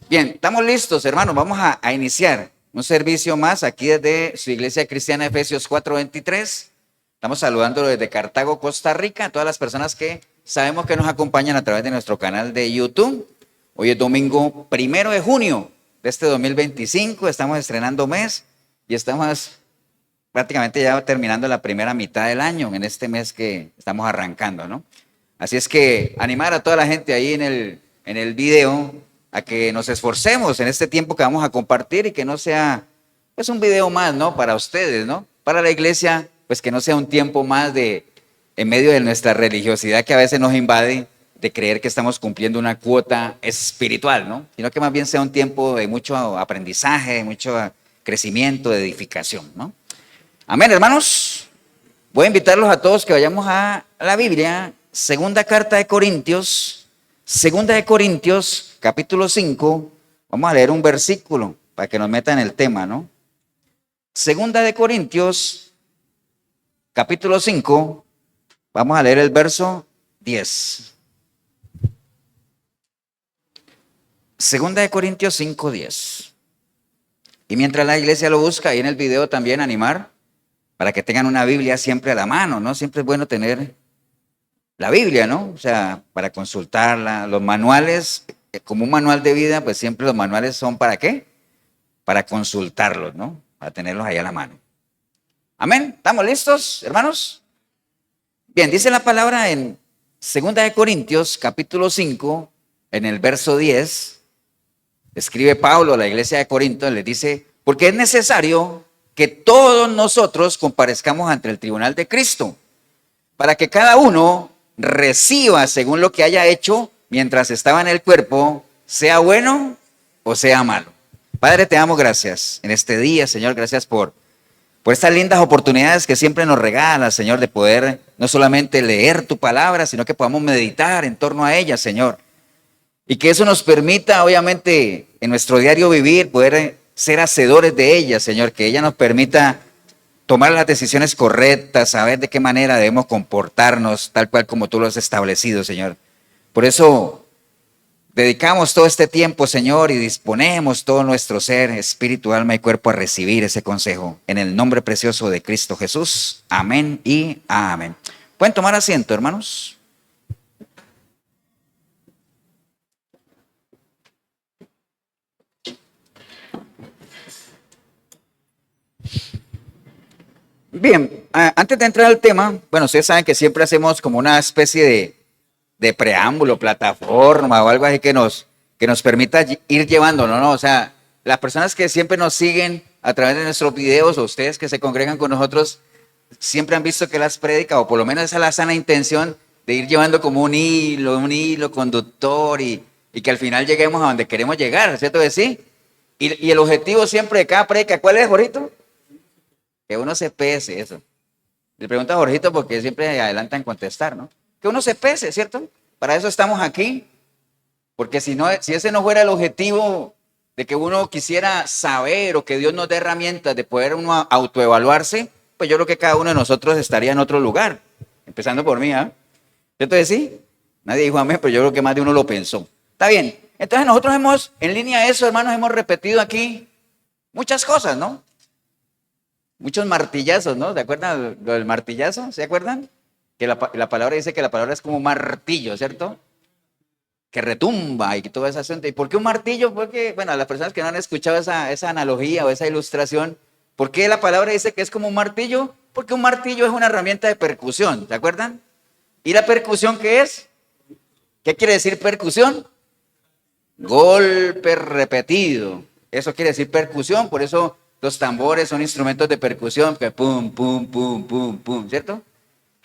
Bien, estamos listos, hermanos. Vamos a iniciar un servicio más aquí desde su iglesia cristiana Efesios 4:23. Estamos saludando desde Cartago, Costa Rica, a todas las personas que sabemos que nos acompañan a través de nuestro canal de YouTube. Hoy es domingo 1 de junio de este 2025. Estamos estrenando mes y estamos prácticamente ya terminando la primera mitad del año en este mes que estamos arrancando, ¿no? Así es que animar a toda la gente ahí en el video a que nos esforcemos en este tiempo que vamos a compartir y que no sea pues un video más, ¿no? Para ustedes, ¿no? Para la iglesia, pues que no sea un tiempo más en medio de nuestra religiosidad que a veces nos invade, de creer que estamos cumpliendo una cuota espiritual, ¿no? Sino que más bien sea un tiempo de mucho aprendizaje, de mucho crecimiento, de edificación, ¿no? Amén, hermanos. Voy a invitarlos a todos que vayamos a la Biblia, segunda carta de Corintios, capítulo 5. Vamos a leer un versículo para que nos meta en el tema, ¿no? Segunda de Corintios, capítulo 5, vamos a leer el verso 10. Segunda de Corintios 5:10. Y mientras la iglesia lo busca, ahí en el video también animar para que tengan una Biblia siempre a la mano, ¿no? Siempre es bueno tener la Biblia, ¿no? O sea, para consultarla. Los manuales, como un manual de vida, pues siempre los manuales son ¿para qué? Para consultarlos, ¿no? Para tenerlos ahí a la mano. Amén. ¿Estamos listos, hermanos? Bien, dice la palabra en 2 de Corintios, capítulo 5, en el verso 10, escribe Pablo a la iglesia de Corinto, le dice, porque es necesario que todos nosotros comparezcamos ante el tribunal de Cristo, para que cada uno reciba según lo que haya hecho mientras estaba en el cuerpo, sea bueno o sea malo. Padre, te damos gracias en este día, Señor, gracias por estas lindas oportunidades que siempre nos regalas, Señor, de poder no solamente leer tu palabra, sino que podamos meditar en torno a ella, Señor. Y que eso nos permita, obviamente, en nuestro diario vivir, poder ser hacedores de ella, Señor, que ella nos permita tomar las decisiones correctas, saber de qué manera debemos comportarnos, tal cual como tú lo has establecido, Señor. Por eso dedicamos todo este tiempo, Señor, y disponemos todo nuestro ser, espíritu, alma y cuerpo a recibir ese consejo. En el nombre precioso de Cristo Jesús. Amén y amén. ¿Pueden tomar asiento, hermanos? Bien, antes de entrar al tema, bueno, ustedes saben que siempre hacemos como una especie de preámbulo, plataforma o algo así que nos permita ir llevándonos, ¿no? O sea, las personas que siempre nos siguen a través de nuestros videos o ustedes que se congregan con nosotros, siempre han visto que las prédicas, o por lo menos esa es la sana intención de ir llevando como un hilo conductor y que al final lleguemos a donde queremos llegar, ¿cierto que sí? Y el objetivo siempre de cada prédica, ¿cuál es, Jorito? Que uno se pese, eso. Le pregunto a Jorgito porque siempre adelanta en contestar, ¿no? Que uno se pese, ¿cierto? Para eso estamos aquí. Porque si ese no fuera el objetivo de que uno quisiera saber o que Dios nos dé herramientas de poder uno autoevaluarse, pues yo creo que cada uno de nosotros estaría en otro lugar. Empezando por mí, ¿ah? ¿Cierto que sí? Nadie dijo amén, pero yo creo que más de uno lo pensó. Está bien. Entonces nosotros en línea a eso, hermanos, hemos repetido aquí muchas cosas, ¿no? Muchos martillazos, ¿no? ¿Se acuerdan lo del martillazo? ¿Se acuerdan? Que la palabra dice que la palabra es como un martillo, ¿cierto? Que retumba y que todo ese asunto. ¿Y por qué un martillo? Porque, bueno, a las personas que no han escuchado esa analogía o esa ilustración, ¿por qué la palabra dice que es como un martillo? Porque un martillo es una herramienta de percusión, ¿se acuerdan? ¿Y la percusión qué es? ¿Qué quiere decir percusión? Golpe repetido. Eso quiere decir percusión, por eso los tambores son instrumentos de percusión, que pum, pum, pum, pum, pum, ¿cierto?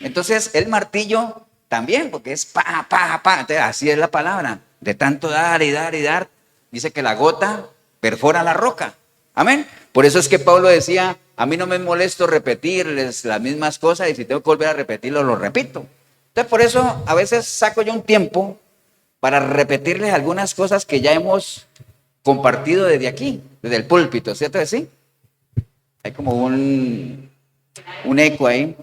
Entonces el martillo también, porque es pa, pa, pa. Entonces, así es la palabra. De tanto dar y dar y dar, dice que la gota perfora la roca. Amén. Por eso es que Pablo decía, a mí no me molesto repetirles las mismas cosas y si tengo que volver a repetirlo, lo repito. Entonces por eso a veces saco yo un tiempo para repetirles algunas cosas que ya hemos compartido desde aquí, desde el púlpito, ¿cierto que sí? Hay como un eco ahí.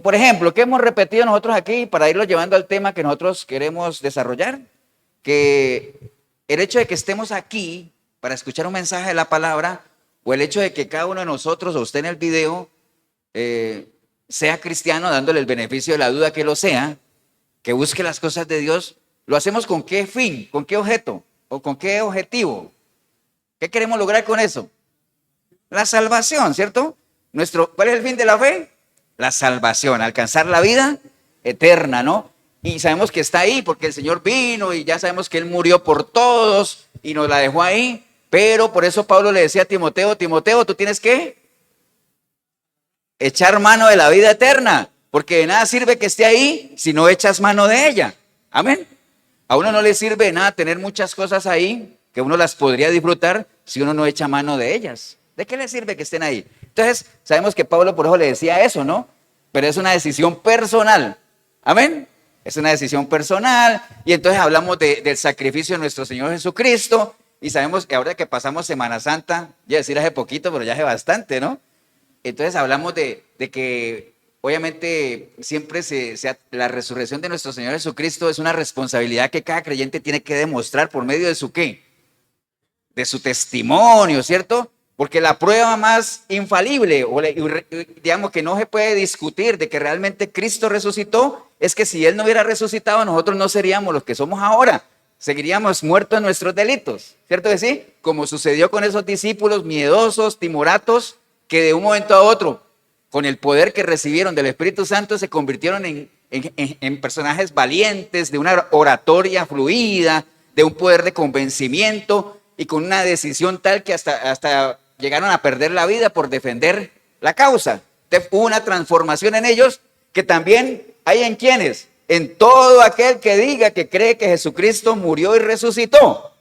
Por ejemplo, ¿qué hemos repetido nosotros aquí para irlo llevando al tema que nosotros queremos desarrollar? Que el hecho de que estemos aquí para escuchar un mensaje de la palabra, o el hecho de que cada uno de nosotros, o usted en el video, sea cristiano, dándole el beneficio de la duda que lo sea, que busque las cosas de Dios, ¿lo hacemos con qué fin, con qué objeto o con qué objetivo? ¿Qué queremos lograr con eso? La salvación, ¿cierto? ¿Cuál es el fin de la fe? La salvación, alcanzar la vida eterna, ¿no? Y sabemos que está ahí porque el Señor vino y ya sabemos que Él murió por todos y nos la dejó ahí. Pero por eso Pablo le decía a Timoteo, Timoteo, tú tienes que echar mano de la vida eterna, porque de nada sirve que esté ahí si no echas mano de ella. Amén. A uno no le sirve de nada tener muchas cosas ahí que uno las podría disfrutar si uno no echa mano de ellas. ¿De qué le sirve que estén ahí? Entonces, sabemos que Pablo por eso le decía eso, ¿no? Pero es una decisión personal. Amén. Es una decisión personal. Y entonces hablamos del sacrificio de nuestro Señor Jesucristo. Y sabemos que ahora que pasamos Semana Santa, ya decir hace poquito, pero ya hace bastante, ¿no? Entonces hablamos de que obviamente siempre la resurrección de nuestro Señor Jesucristo es una responsabilidad que cada creyente tiene que demostrar por medio de su ¿qué? De su testimonio, ¿cierto? Porque la prueba más infalible, digamos que no se puede discutir de que realmente Cristo resucitó, es que si Él no hubiera resucitado, nosotros no seríamos los que somos ahora. Seguiríamos muertos en nuestros delitos, ¿cierto que sí? Como sucedió con esos discípulos miedosos, timoratos, que de un momento a otro, con el poder que recibieron del Espíritu Santo, se convirtieron en personajes valientes, de una oratoria fluida, de un poder de convencimiento y con una decisión tal que hasta llegaron a perder la vida por defender la causa. Entonces, hubo una transformación en ellos que también hay en quienes, en todo aquel que diga que cree que Jesucristo murió y resucitó.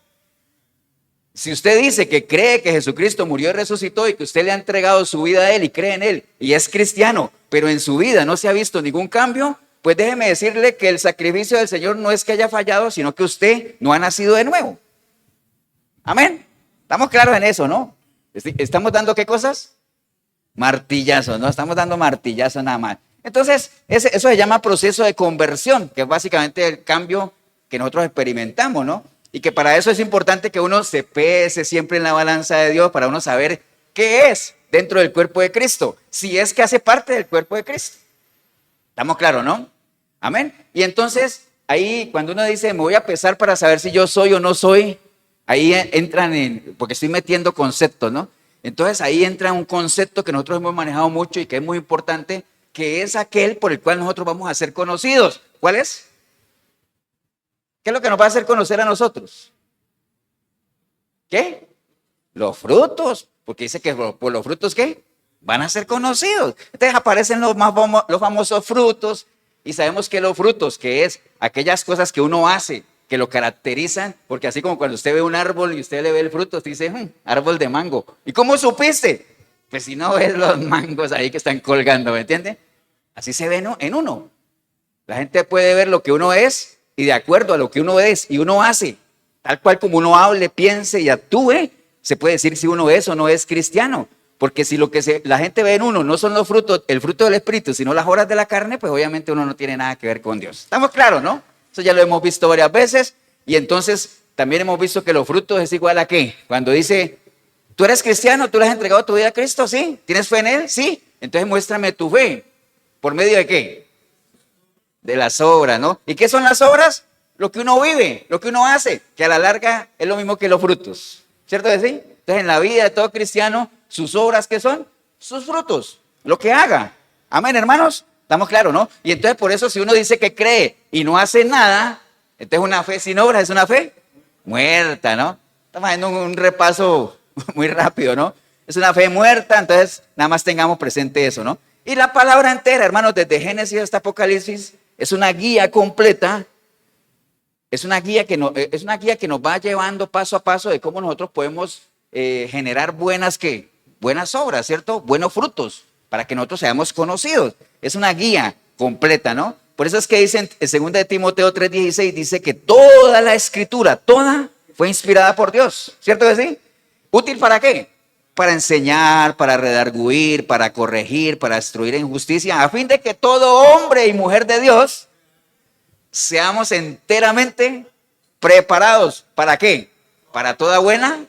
Si usted dice que cree que Jesucristo murió y resucitó y que usted le ha entregado su vida a Él y cree en Él y es cristiano, pero en su vida no se ha visto ningún cambio, pues déjeme decirle que el sacrificio del Señor no es que haya fallado, sino que usted no ha nacido de nuevo. Amén. Estamos claros en eso, ¿no? ¿Estamos dando qué cosas? Martillazos, ¿no? Estamos dando martillazos nada más. Entonces, eso se llama proceso de conversión, que es básicamente el cambio que nosotros experimentamos, ¿no? Y que para eso es importante que uno se pese siempre en la balanza de Dios para uno saber qué es dentro del cuerpo de Cristo, si es que hace parte del cuerpo de Cristo. ¿Estamos claros, no? Amén. Y entonces, ahí cuando uno dice, me voy a pesar para saber si yo soy o no soy, ahí entran porque estoy metiendo conceptos, ¿no? Entonces ahí entra un concepto que nosotros hemos manejado mucho y que es muy importante, que es aquel por el cual nosotros vamos a ser conocidos. ¿Cuál es? ¿Qué es lo que nos va a hacer conocer a nosotros? ¿Qué? Los frutos, porque dice que por los frutos, ¿qué? Van a ser conocidos. Entonces aparecen los famosos frutos y sabemos que los frutos, que es aquellas cosas que uno hace, que lo caracterizan, porque así como cuando usted ve un árbol y usted le ve el fruto, usted dice, árbol de mango. ¿Y cómo supiste? Pues si no ves los mangos ahí que están colgando, ¿me entiende? Así se ve en uno. La gente puede ver lo que uno es y de acuerdo a lo que uno es y uno hace, tal cual como uno hable, piense y actúe, se puede decir si uno es o no es cristiano. Porque si lo que la gente ve en uno no son los frutos, el fruto del Espíritu, sino las obras de la carne, pues obviamente uno no tiene nada que ver con Dios. ¿Estamos claros, no? Eso ya lo hemos visto varias veces y entonces también hemos visto que los frutos es igual a ¿qué? Cuando dice, ¿tú eres cristiano? ¿Tú le has entregado tu vida a Cristo? ¿Sí? ¿Tienes fe en Él? Sí. Entonces muéstrame tu fe. ¿Por medio de qué? De las obras, ¿no? ¿Y qué son las obras? Lo que uno vive, lo que uno hace, que a la larga es lo mismo que los frutos. ¿Cierto que sí? Entonces en la vida de todo cristiano, sus obras, ¿qué son? Sus frutos, lo que haga. Amén, hermanos. ¿Estamos claros, no? Y entonces por eso si uno dice que cree y no hace nada, entonces una fe sin obras es una fe muerta, ¿no? Estamos haciendo un repaso muy rápido, ¿no? Es una fe muerta, entonces nada más tengamos presente eso, ¿no? Y la palabra entera, hermanos, desde Génesis hasta Apocalipsis, es una guía completa, es una guía que nos va llevando paso a paso de cómo nosotros podemos generar buenas obras, ¿cierto? Buenos frutos, para que nosotros seamos conocidos. Es una guía completa, ¿no? Por eso es que dice en 2 de Timoteo 3:16, dice que toda la escritura, toda fue inspirada por Dios, ¿cierto que sí? ¿Útil para qué? Para enseñar, para redarguir, para corregir, para instruir en justicia, a fin de que todo hombre y mujer de Dios seamos enteramente preparados. ¿Para qué? para toda buena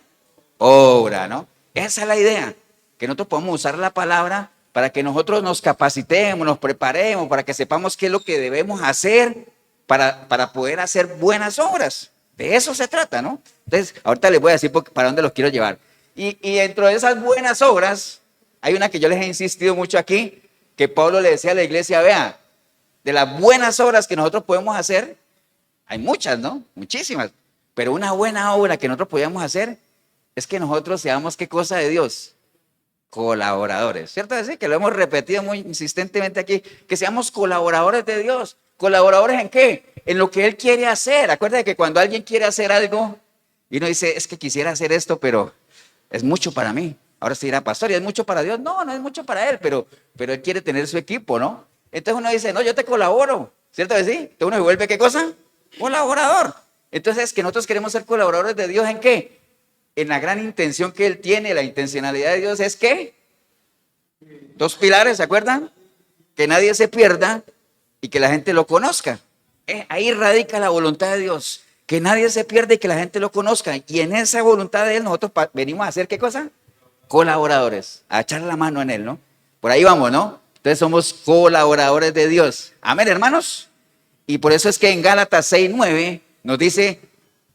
obra, ¿no? Esa es la idea, que nosotros podamos usar la palabra para que nosotros nos capacitemos, nos preparemos, para que sepamos qué es lo que debemos hacer para poder hacer buenas obras. De eso se trata, ¿no? Entonces, ahorita les voy a decir para dónde los quiero llevar. Y dentro de esas buenas obras, hay una que yo les he insistido mucho aquí, que Pablo le decía a la iglesia, vea, de las buenas obras que nosotros podemos hacer, hay muchas, ¿no? Muchísimas. Pero una buena obra que nosotros podemos hacer es que nosotros seamos, ¿qué cosa de Dios? Colaboradores, ¿cierto? Así que lo hemos repetido muy insistentemente aquí, que seamos colaboradores de Dios. ¿Colaboradores en qué? En lo que Él quiere hacer. Acuérdate que cuando alguien quiere hacer algo y uno dice, es que quisiera hacer esto, pero es mucho para mí. Ahora se dirá, pastor, ¿y es mucho para Dios? No, no es mucho para Él, pero Él quiere tener su equipo, ¿no? Entonces uno dice, no, yo te colaboro, ¿cierto que sí? Entonces uno se vuelve, ¿qué cosa? Colaborador. Entonces, que nosotros queremos ser colaboradores de Dios, ¿en qué? En la gran intención que Él tiene, la intencionalidad de Dios es que dos pilares, ¿se acuerdan? Que nadie se pierda y que la gente lo conozca. Ahí radica la voluntad de Dios, que nadie se pierda y que la gente lo conozca. Y en esa voluntad de Él nosotros venimos a hacer, ¿qué cosa? Colaboradores, a echar la mano en Él, ¿no? Por ahí vamos, ¿no? Entonces somos colaboradores de Dios. Amén, hermanos. Y por eso es que en Gálatas 6:9 nos dice,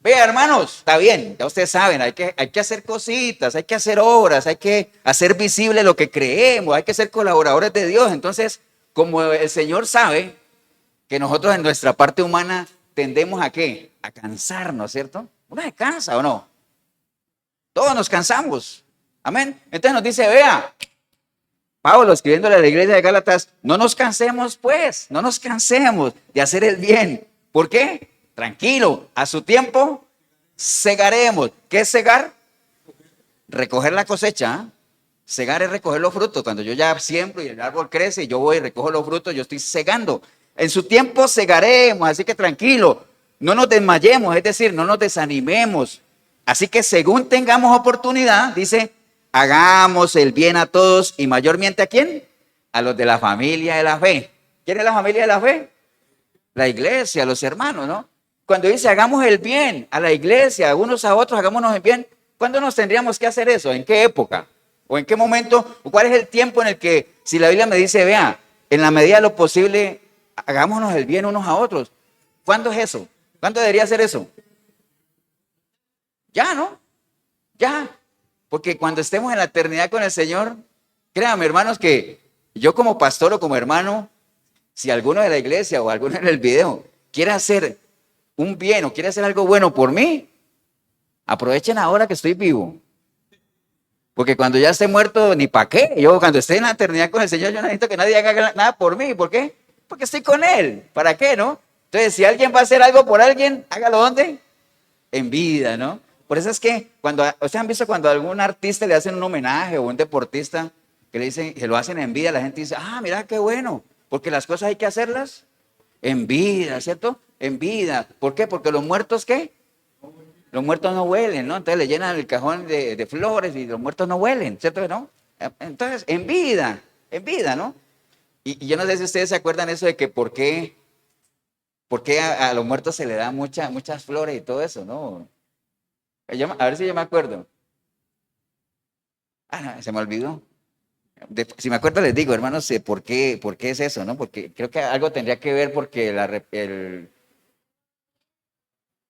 vea, hermanos, está bien, ya ustedes saben, hay que hacer cositas, hay que hacer obras, hay que hacer visible lo que creemos, hay que ser colaboradores de Dios. Entonces, como el Señor sabe que nosotros en nuestra parte humana tendemos a ¿qué? A cansarnos, ¿cierto? Uno se cansa, ¿o no? Todos nos cansamos. Amén. Entonces nos dice, vea, Pablo escribiéndole a la iglesia de Gálatas, no nos cansemos pues, no nos cansemos de hacer el bien. ¿Por qué? Tranquilo, a su tiempo segaremos. ¿Qué es segar? Recoger la cosecha. Segar es recoger los frutos. Cuando yo ya siembro y el árbol crece y yo voy y recojo los frutos, yo estoy segando. En su tiempo segaremos, así que tranquilo, no nos desmayemos, es decir, no nos desanimemos. Así que según tengamos oportunidad, dice, hagamos el bien a todos y mayormente ¿a quién? A los de la familia de la fe. ¿Quién es la familia de la fe? La iglesia, los hermanos, ¿no? Cuando dice hagamos el bien a la iglesia, unos a otros, hagámonos el bien, ¿cuándo nos tendríamos que hacer eso? ¿En qué época? ¿O en qué momento? ¿O cuál es el tiempo en el que, si la Biblia me dice, vea, en la medida de lo posible, hagámonos el bien unos a otros? ¿Cuándo es eso? ¿Cuándo debería ser eso? Ya, ¿no? Ya. Porque cuando estemos en la eternidad con el Señor, créanme, hermanos, que yo como pastor o como hermano, si alguno de la iglesia o alguno en el video quiere hacer un bien o quiere hacer algo bueno por mí, aprovechen ahora que estoy vivo. Porque cuando ya esté muerto, ni para qué. Yo cuando esté en la eternidad con el Señor, yo no necesito que nadie haga nada por mí. ¿Por qué? Porque estoy con Él. ¿Para qué, no? Entonces, si alguien va a hacer algo por alguien, hágalo ¿dónde? En vida, ¿no? Por eso es que ustedes han visto cuando a algún artista le hacen un homenaje o un deportista que le dicen, que lo hacen en vida, la gente dice, ah, mira qué bueno, porque las cosas hay que hacerlas en vida, ¿cierto? En vida. ¿Por qué? Porque los muertos, ¿qué? Los muertos no huelen, ¿no? Entonces le llenan el cajón de flores y los muertos no huelen, ¿cierto? ¿No? Entonces, en vida, ¿no? Y yo no sé si ustedes se acuerdan eso de que por qué a los muertos se le da muchas flores y todo eso, ¿no? A ver si yo me acuerdo. Ah, no, se me olvidó. Si me acuerdo les digo, hermanos, por qué es eso, ¿no? Porque creo que algo tendría que ver porque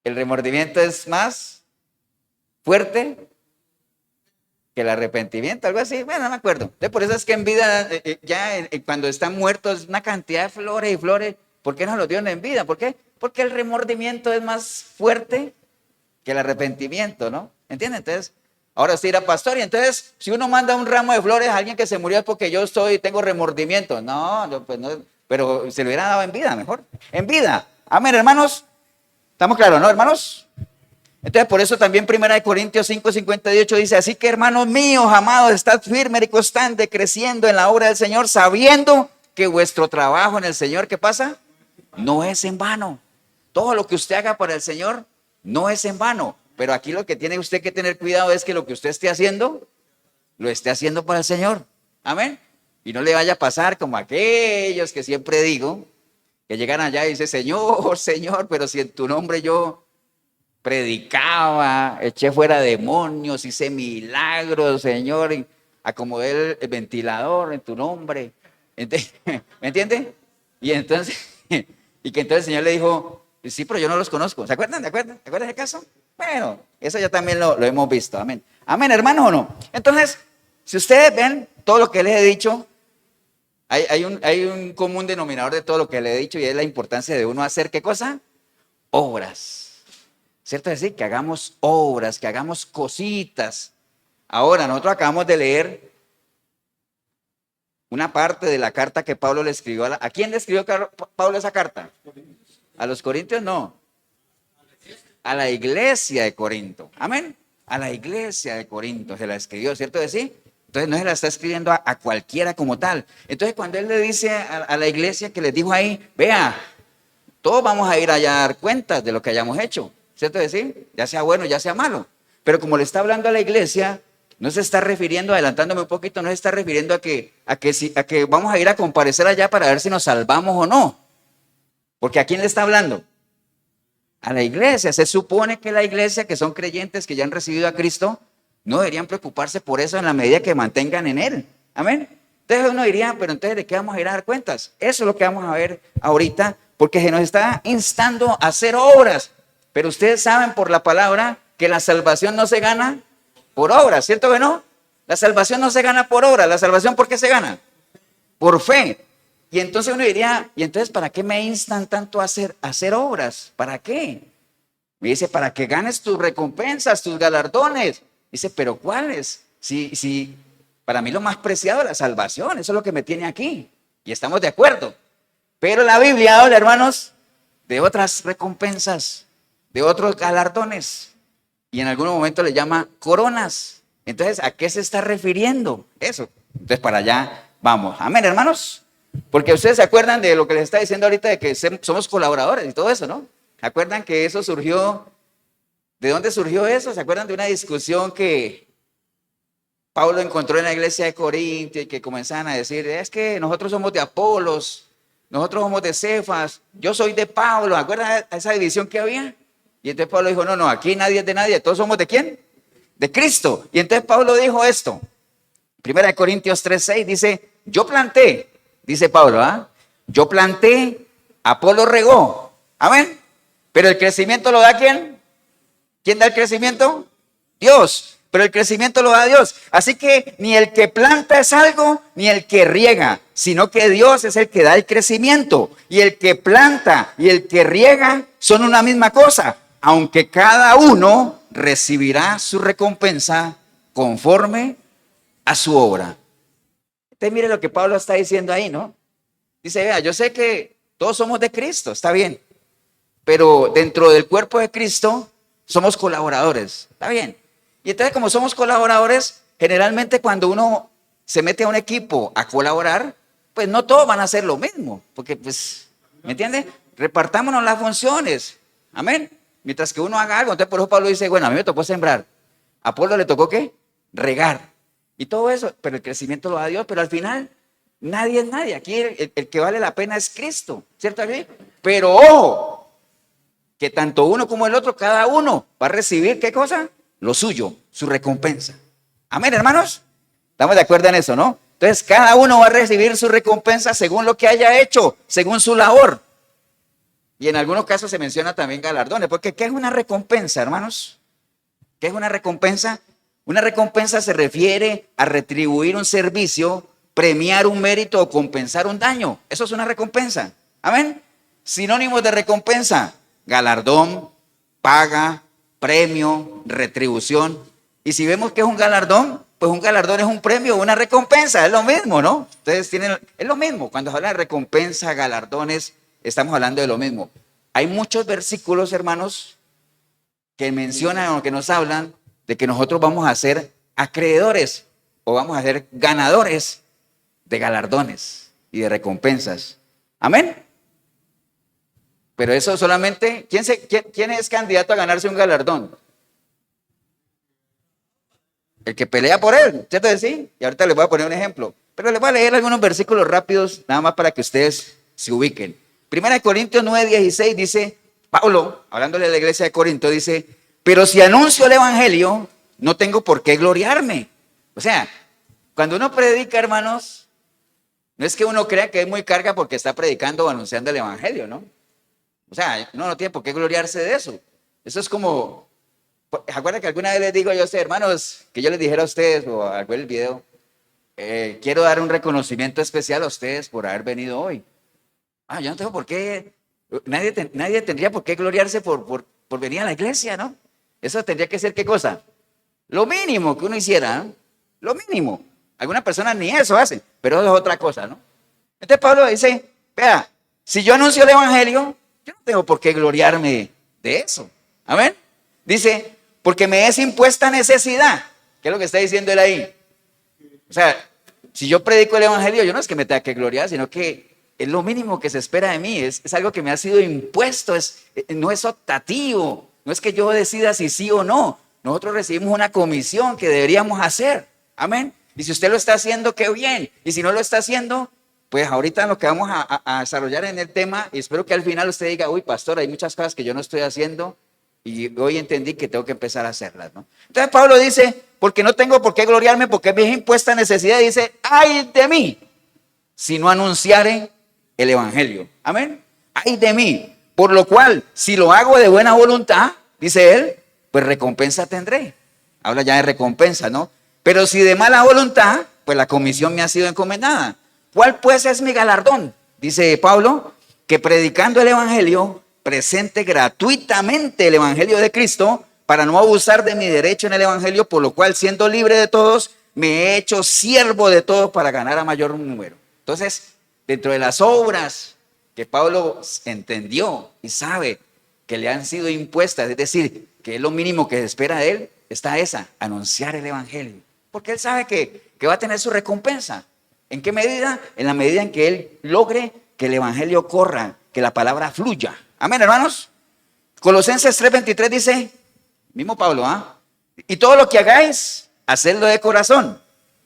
el remordimiento es más fuerte que el arrepentimiento, algo así. Bueno, no me acuerdo. Entonces, por eso es que en vida, cuando están muertos, una cantidad de flores y flores. ¿Por qué no los dieron en vida? ¿Por qué? Porque el remordimiento es más fuerte que el arrepentimiento, ¿no? ¿Entienden? Entonces, ahora usted dirá, pastor, y entonces, si uno manda un ramo de flores a alguien que se murió es porque yo tengo remordimiento. No, pues no, pero se lo hubiera dado en vida mejor. En vida. Amén, hermanos. ¿Estamos claros, no, hermanos? Entonces, por eso también 1 Corintios 5:58 dice, así que, hermanos míos, amados, estad firmes y constantes, creciendo en la obra del Señor, sabiendo que vuestro trabajo en el Señor, ¿qué pasa? No es en vano. Todo lo que usted haga para el Señor no es en vano. Pero aquí lo que tiene usted que tener cuidado es que lo que usted esté haciendo, lo esté haciendo para el Señor. Amén. Y no le vaya a pasar como aquellos que siempre digo, que llegan allá y dicen, Señor, Señor, pero si en tu nombre yo predicaba, eché fuera demonios, hice milagros, Señor, y acomodé el ventilador en tu nombre. ¿Me entiende? Y entonces, y que entonces el Señor le dijo, sí, pero yo no los conozco. ¿Se acuerdan? ¿Se acuerdan? ¿Se acuerdan del caso? Bueno, eso ya también lo hemos visto. Amén. Amén, hermanos, ¿o no? Entonces, si ustedes ven todo lo que les he dicho, hay un común denominador de todo lo que les he dicho y es la importancia de uno hacer, ¿qué cosa? Obras. ¿Cierto? Es decir, que hagamos obras, que hagamos cositas. Ahora, nosotros acabamos de leer una parte de la carta que Pablo le escribió. ¿A quién le escribió Pablo esa carta? ¿A los corintios? No. A la iglesia de Corinto. Amén. A la iglesia de Corinto se la escribió, ¿cierto? De sí. Entonces no se la está escribiendo a cualquiera como tal. Entonces cuando él le dice a la iglesia que les dijo ahí, vea, todos vamos a ir allá a dar cuentas de lo que hayamos hecho, ¿cierto? De sí. Ya sea bueno, ya sea malo. Pero como le está hablando a la iglesia, no se está refiriendo, adelantándome un poquito, no se está refiriendo a que vamos a ir a comparecer allá para ver si nos salvamos o no. Porque ¿a quién le está hablando? A la iglesia. Se supone que la iglesia, que son creyentes, que ya han recibido a Cristo, no deberían preocuparse por eso en la medida que mantengan en Él. Amén. Entonces uno diría, pero entonces ¿de qué vamos a ir a dar cuentas? Eso es lo que vamos a ver ahorita, porque se nos está instando a hacer obras. Pero ustedes saben por la palabra que la salvación no se gana por obras, ¿cierto que no? La salvación no se gana por obras. ¿La salvación por qué se gana? Por fe. Y entonces uno diría, ¿y entonces para qué me instan tanto a hacer obras? ¿Para qué? Me dice, para que ganes tus recompensas, tus galardones. Dice, ¿pero cuáles? Si para mí lo más preciado es la salvación, eso es lo que me tiene aquí. Y estamos de acuerdo. Pero la Biblia habla, hermanos, de otras recompensas, de otros galardones. Y en algún momento le llama coronas. Entonces, ¿a qué se está refiriendo eso? Entonces, para allá vamos. Amén, hermanos. Porque ustedes se acuerdan de lo que les está diciendo ahorita de que somos colaboradores y todo eso, ¿no? ¿Se acuerdan que eso surgió? ¿De dónde surgió eso? ¿Se acuerdan de una discusión que Pablo encontró en la iglesia de Corinto y que comenzaban a decir, es que nosotros somos de Apolos, nosotros somos de Cefas, yo soy de Pablo? ¿Se acuerdan de esa división que había? Y entonces Pablo dijo, no, aquí nadie es de nadie, todos somos ¿de quién? De Cristo. Y entonces Pablo dijo esto, 1 Corintios 3:6 dice, yo planté, dice Pablo, yo planté, Apolo regó, amén, pero el crecimiento lo da ¿quién? ¿Quién da el crecimiento? Dios, pero el crecimiento lo da Dios. Así que ni el que planta es algo, ni el que riega, sino que Dios es el que da el crecimiento. Y el que planta y el que riega son una misma cosa, aunque cada uno recibirá su recompensa conforme a su obra. Entonces mire lo que Pablo está diciendo ahí, ¿no? Dice, vea, yo sé que todos somos de Cristo, está bien, pero dentro del cuerpo de Cristo somos colaboradores, está bien. Y entonces como somos colaboradores, generalmente cuando uno se mete a un equipo a colaborar, pues no todos van a hacer lo mismo, porque pues, ¿me entiende? Repartámonos las funciones, amén. Mientras que uno haga algo, entonces por eso Pablo dice, bueno, a mí me tocó sembrar, a Apolo le tocó ¿qué? Regar, y todo eso, pero el crecimiento lo da Dios, pero al final nadie es nadie, aquí el que vale la pena es Cristo, ¿cierto? Pero ojo, que tanto uno como el otro, cada uno va a recibir, ¿qué cosa? Lo suyo, su recompensa. Amén, hermanos. ¿Estamos de acuerdo en eso, no? Entonces, cada uno va a recibir su recompensa según lo que haya hecho, según su labor. Y en algunos casos se menciona también galardones, porque ¿qué es una recompensa, hermanos? ¿Qué es una recompensa? Una recompensa se refiere a retribuir un servicio, premiar un mérito o compensar un daño. Eso es una recompensa. Amén. Sinónimos de recompensa: galardón, paga, premio, retribución. Y si vemos que es un galardón, pues un galardón es un premio, una recompensa, es lo mismo, ¿no? Ustedes es lo mismo. Cuando se habla de recompensa, galardones, estamos hablando de lo mismo. Hay muchos versículos, hermanos, que mencionan o que nos hablan de que nosotros vamos a ser acreedores o vamos a ser ganadores de galardones y de recompensas. Amén. Pero eso solamente, ¿quién es candidato a ganarse un galardón? El que pelea por él, ¿cierto que sí? Y ahorita les voy a poner un ejemplo. Pero les voy a leer algunos versículos rápidos, nada más para que ustedes se ubiquen. 1 Corintios 9:16 dice, Pablo, hablándole a la iglesia de Corinto, dice, pero si anuncio el evangelio, no tengo por qué gloriarme. O sea, cuando uno predica, hermanos, no es que uno crea que es muy carga porque está predicando o anunciando el evangelio, ¿no? O sea, uno no tiene por qué gloriarse de eso. Eso es como, ¿acuerdan que alguna vez les digo yo a ustedes, hermanos, que yo les dijera a ustedes o al ver el video, quiero dar un reconocimiento especial a ustedes por haber venido hoy? Yo no tengo por qué, nadie tendría por qué gloriarse por venir a la iglesia, ¿no? Eso tendría que ser, ¿qué cosa? Lo mínimo que uno hiciera, ¿no? Lo mínimo. Algunas personas ni eso hacen, pero eso es otra cosa, ¿no? Entonces Pablo dice, vea, si yo anuncio el evangelio, yo no tengo por qué gloriarme de eso. Amén. Dice, porque me es impuesta necesidad. ¿Qué es lo que está diciendo él ahí? O sea, si yo predico el evangelio, yo no es que me tenga que gloriar, sino que es lo mínimo que se espera de mí. Es algo que me ha sido impuesto, no es optativo. No es que yo decida si sí o no. Nosotros recibimos una comisión que deberíamos hacer. Amén. Y si usted lo está haciendo, qué bien. Y si no lo está haciendo, pues ahorita lo que vamos a desarrollar en el tema, y espero que al final usted diga, uy, pastor, hay muchas cosas que yo no estoy haciendo y hoy entendí que tengo que empezar a hacerlas, ¿no? Entonces Pablo dice, porque no tengo por qué gloriarme, porque me es impuesta necesidad, dice, ay de mí, si no anunciare el evangelio. Amén. Ay de mí. Por lo cual, si lo hago de buena voluntad, dice él, pues recompensa tendré. Habla ya de recompensa, ¿no? Pero si de mala voluntad, pues la comisión me ha sido encomendada. ¿Cuál pues es mi galardón? Dice Pablo, que predicando el evangelio, presente gratuitamente el evangelio de Cristo, para no abusar de mi derecho en el evangelio, por lo cual, siendo libre de todos, me he hecho siervo de todos para ganar a mayor número. Entonces, dentro de las obras que Pablo entendió y sabe que le han sido impuestas, es decir, que es lo mínimo que se espera de él, está esa, anunciar el evangelio. Porque él sabe que va a tener su recompensa. ¿En qué medida? En la medida en que él logre que el evangelio corra, que la palabra fluya. Amén, hermanos. Colosenses 3:23 dice, mismo Pablo, y todo lo que hagáis, hacedlo de corazón,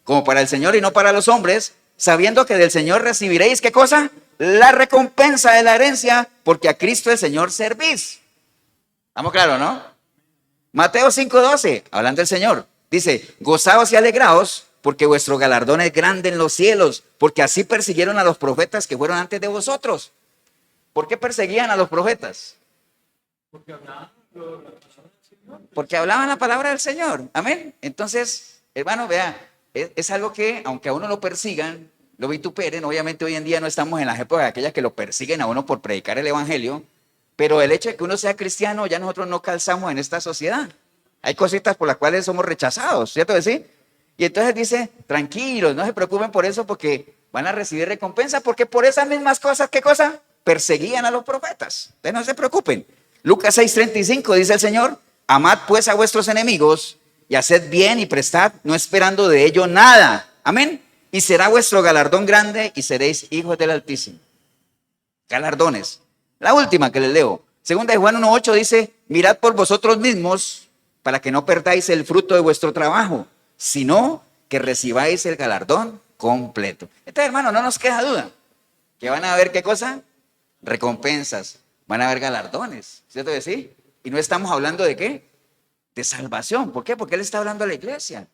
como para el Señor y no para los hombres, sabiendo que del Señor recibiréis, ¿qué cosa? La recompensa de la herencia, porque a Cristo el Señor servís. ¿Estamos claros, no? Mateo 5:12, hablando del Señor, dice, gozaos y alegraos, porque vuestro galardón es grande en los cielos, porque así persiguieron a los profetas que fueron antes de vosotros. ¿Por qué perseguían a los profetas? Porque hablaban la palabra del Señor. Amén. Entonces, hermano, vea, es algo que, aunque a uno lo persigan, lo vituperen, obviamente hoy en día no estamos en las épocas de aquellas que lo persiguen a uno por predicar el evangelio, pero el hecho de que uno sea cristiano, ya nosotros no calzamos en esta sociedad. Hay cositas por las cuales somos rechazados, ¿cierto que sí? Y entonces dice, tranquilos, no se preocupen por eso porque van a recibir recompensa, porque por esas mismas cosas, ¿qué cosa? Perseguían a los profetas. Entonces no se preocupen. Lucas 6:35 dice el Señor, amad pues a vuestros enemigos y haced bien y prestad, no esperando de ello nada. Amén. Y será vuestro galardón grande y seréis hijos del Altísimo. Galardones. La última que les leo. Segunda de Juan 1:8 dice, mirad por vosotros mismos para que no perdáis el fruto de vuestro trabajo, sino que recibáis el galardón completo. Entonces, hermano, no nos queda duda que van a haber, ¿qué cosa? Recompensas, van a haber galardones, ¿cierto que sí? Y no estamos hablando de ¿qué? De salvación. ¿Por qué? Porque él está hablando a la iglesia.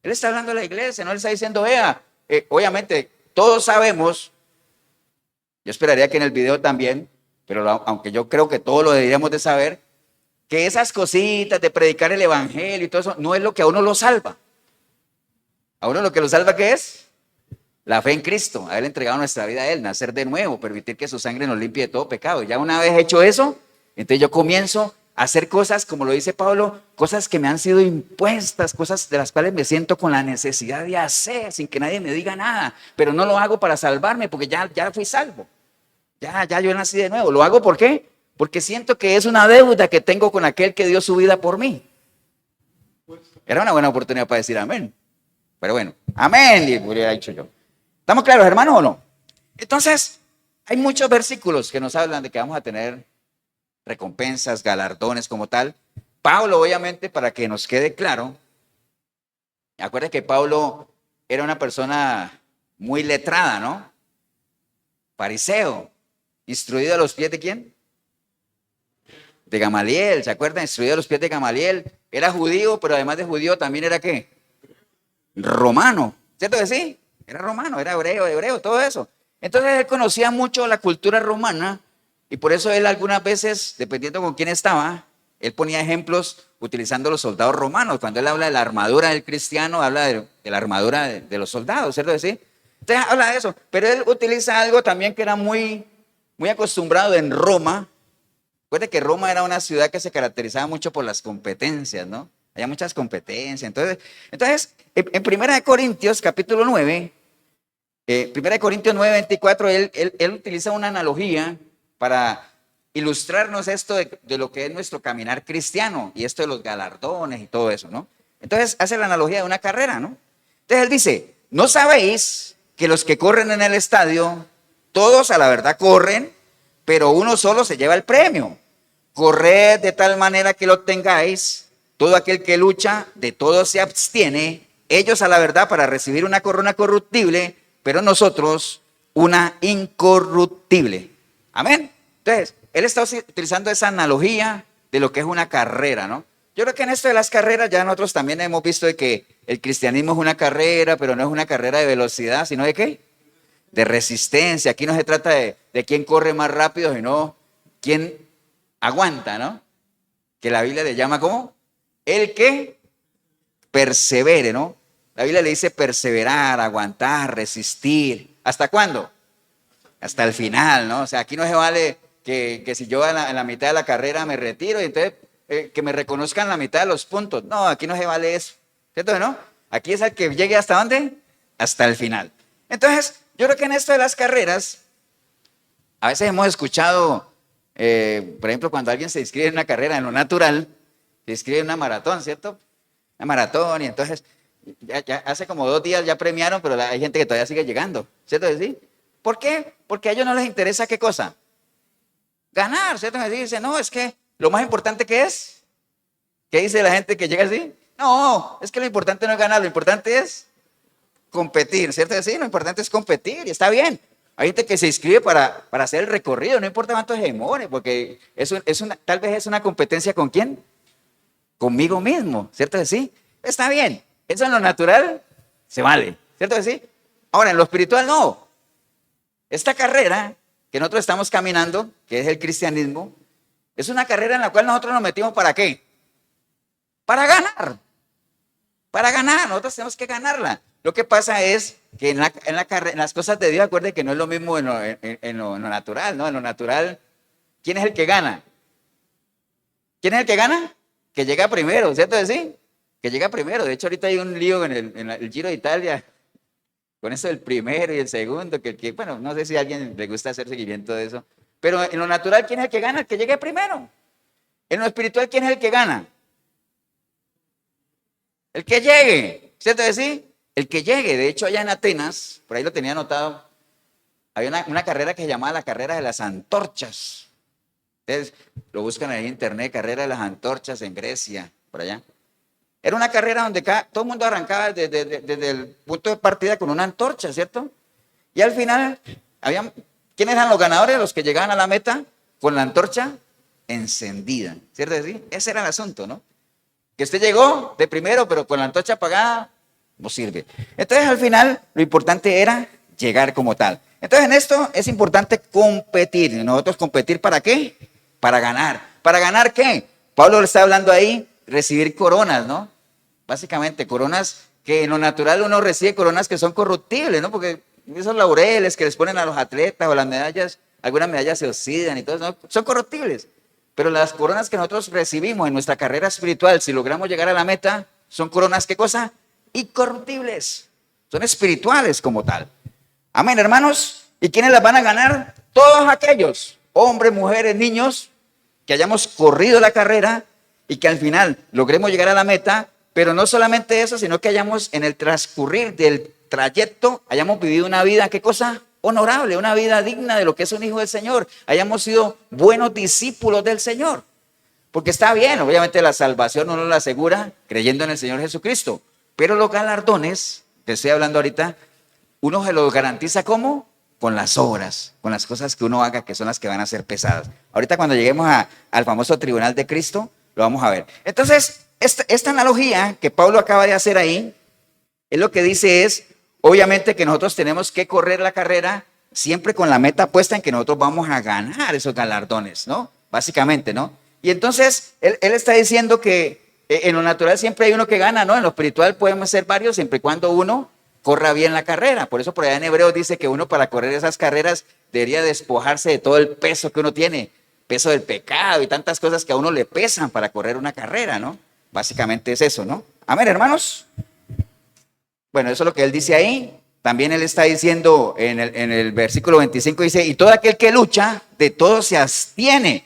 Él está hablando a la iglesia, no le está diciendo, vea, obviamente todos sabemos, yo esperaría que en el video también, pero aunque yo creo que todos lo deberíamos de saber, que esas cositas de predicar el evangelio y todo eso, no es lo que a uno lo salva. A uno lo que lo salva, ¿qué es? La fe en Cristo, haber entregado nuestra vida a Él, nacer de nuevo, permitir que su sangre nos limpie de todo pecado. Ya una vez hecho eso, entonces yo comienzo a hacer cosas, como lo dice Pablo, cosas que me han sido impuestas, cosas de las cuales me siento con la necesidad de hacer, sin que nadie me diga nada, pero no lo hago para salvarme, porque ya fui salvo. Ya yo nací de nuevo. ¿Lo hago por qué? Porque siento que es una deuda que tengo con aquel que dio su vida por mí. Era una buena oportunidad para decir amén. Pero bueno, amén, y hubiera dicho yo. ¿Estamos claros, hermanos, o no? Entonces, hay muchos versículos que nos hablan de que vamos a tener recompensas, galardones como tal. Pablo, obviamente, para que nos quede claro, acuérdense que Pablo era una persona muy letrada, ¿no? Fariseo, instruido a los pies de ¿quién? de Gamaliel, ¿se acuerdan? Instruido a los pies de Gamaliel. Era judío, pero además de judío también era ¿qué? Romano, ¿cierto que sí? Era romano, era hebreo, todo eso. Entonces él conocía mucho la cultura romana y por eso él algunas veces, dependiendo con quién estaba, él ponía ejemplos utilizando los soldados romanos. Cuando él habla de la armadura del cristiano, habla de la armadura de los soldados, ¿cierto que sí? Entonces habla de eso, pero él utiliza algo también que era muy acostumbrado en Roma. Recuerde que Roma era una ciudad que se caracterizaba mucho por las competencias, ¿no? Había muchas competencias. Entonces en 1 Corintios capítulo 9, 1 Corintios 9, 24, él utiliza una analogía para ilustrarnos esto de lo que es nuestro caminar cristiano y esto de los galardones y todo eso, ¿no? Entonces hace la analogía de una carrera, ¿no? Entonces él dice, ¿no sabéis que los que corren en el estadio, todos a la verdad corren, pero uno solo se lleva el premio? Corred de tal manera que lo obtengáis. Todo aquel que lucha, de todo se abstiene. Ellos a la verdad para recibir una corona corruptible, pero nosotros una incorruptible. Amén. Entonces, él está utilizando esa analogía de lo que es una carrera, ¿no? Yo creo que en esto de las carreras ya nosotros también hemos visto de que el cristianismo es una carrera, pero no es una carrera de velocidad, sino de ¿qué? De resistencia. Aquí no se trata de quién corre más rápido, sino quién aguanta, ¿no? Que la Biblia le llama ¿cómo? El que persevere, ¿no? La Biblia le dice perseverar, aguantar, resistir. ¿Hasta cuándo? Hasta el final, ¿no? O sea, aquí no se vale que si yo en la mitad de la carrera me retiro y entonces que me reconozcan la mitad de los puntos. No, aquí no se vale eso, ¿cierto? ¿No? Aquí es el que llegue hasta ¿dónde? Hasta el final. Entonces, yo creo que en esto de las carreras, a veces hemos escuchado, por ejemplo, cuando alguien se inscribe en una carrera en lo natural, se inscribe en una maratón, ¿cierto? Una maratón y entonces, ya hace como 2 días ya premiaron, pero hay gente que todavía sigue llegando, ¿cierto? ¿Sí? ¿Por qué? Porque a ellos no les interesa ¿qué cosa? Ganar, ¿cierto? Me dice, no, es que lo más importante que es, ¿qué dice la gente que llega así? No, es que lo importante no es ganar, lo importante es competir, ¿cierto? Sí, lo importante es competir y está bien. Hay gente que se inscribe para hacer el recorrido, no importa cuánto se demore, porque tal vez es una competencia ¿con quién? Conmigo mismo, ¿cierto? Sí, está bien. Eso en lo natural se vale, ¿cierto? Sí. Ahora, en lo espiritual no. Esta carrera que nosotros estamos caminando, que es el cristianismo, es una carrera en la cual nosotros nos metimos ¿para qué? Para ganar. Para ganar, nosotros tenemos que ganarla. Lo que pasa es que en las cosas de Dios, acuérdense que no es lo mismo en lo natural, ¿no? En lo natural, ¿quién es el que gana? ¿Quién es el que gana? Que llega primero, ¿cierto? Sí, que llega primero. De hecho, ahorita hay un lío en el Giro de Italia, con eso del primero y el segundo, bueno, no sé si a alguien le gusta hacer seguimiento de eso, pero en lo natural, ¿quién es el que gana? El que llegue primero. En lo espiritual, ¿quién es el que gana? El que llegue, ¿cierto que sí? El que llegue. De hecho, allá en Atenas, por ahí lo tenía anotado, había una carrera que se llamaba la carrera de las antorchas. Ustedes lo buscan ahí en internet, carrera de las antorchas en Grecia, por allá. Era una carrera donde todo el mundo arrancaba desde el punto de partida con una antorcha, ¿cierto? Y al final, ¿quiénes eran los ganadores? Los que llegaban a la meta con la antorcha encendida, ¿cierto? Ese era el asunto, ¿no? Que usted llegó de primero, pero con la antorcha apagada, no sirve. Entonces, al final, lo importante era llegar como tal. Entonces, en esto es importante competir. ¿Y nosotros competir para qué? Para ganar. ¿Para ganar qué? Pablo le está hablando ahí, recibir coronas, ¿no? Básicamente, coronas que en lo natural uno recibe coronas que son corruptibles, ¿no? Porque esos laureles que les ponen a los atletas o las medallas, algunas medallas se oxidan y todo eso, ¿no? Son corruptibles. Pero las coronas que nosotros recibimos en nuestra carrera espiritual, si logramos llegar a la meta, son coronas, ¿qué cosa? Incorruptibles. Son espirituales como tal. Amén, hermanos. ¿Y quiénes las van a ganar? Todos aquellos, hombres, mujeres, niños, que hayamos corrido la carrera y que al final logremos llegar a la meta, pero no solamente eso, sino que hayamos en el transcurrir del trayecto, hayamos vivido una vida, ¿qué cosa? Honorable, una vida digna de lo que es un hijo del Señor, hayamos sido buenos discípulos del Señor. Porque está bien, obviamente la salvación uno la asegura creyendo en el Señor Jesucristo, pero los galardones, que estoy hablando ahorita, uno se los garantiza ¿cómo? con las obras, con las cosas que uno haga que son las que van a ser pesadas. Ahorita cuando lleguemos al famoso tribunal de Cristo, lo vamos a ver. Entonces, esta analogía que Pablo acaba de hacer ahí, es lo que dice es, obviamente que nosotros tenemos que correr la carrera siempre con la meta puesta en que nosotros vamos a ganar esos galardones, ¿no? Básicamente, ¿no? Y entonces, él está diciendo que en lo natural siempre hay uno que gana, ¿no? En lo espiritual podemos ser varios siempre y cuando uno corra bien la carrera. Por eso por allá en Hebreos dice que uno para correr esas carreras debería despojarse de todo el peso que uno tiene, peso del pecado y tantas cosas que a uno le pesan para correr una carrera, ¿no? Básicamente es eso, ¿no? Amén, hermanos. Bueno, eso es lo que él dice ahí. También él está diciendo en el versículo 25, dice, y todo aquel que lucha, de todo se abstiene.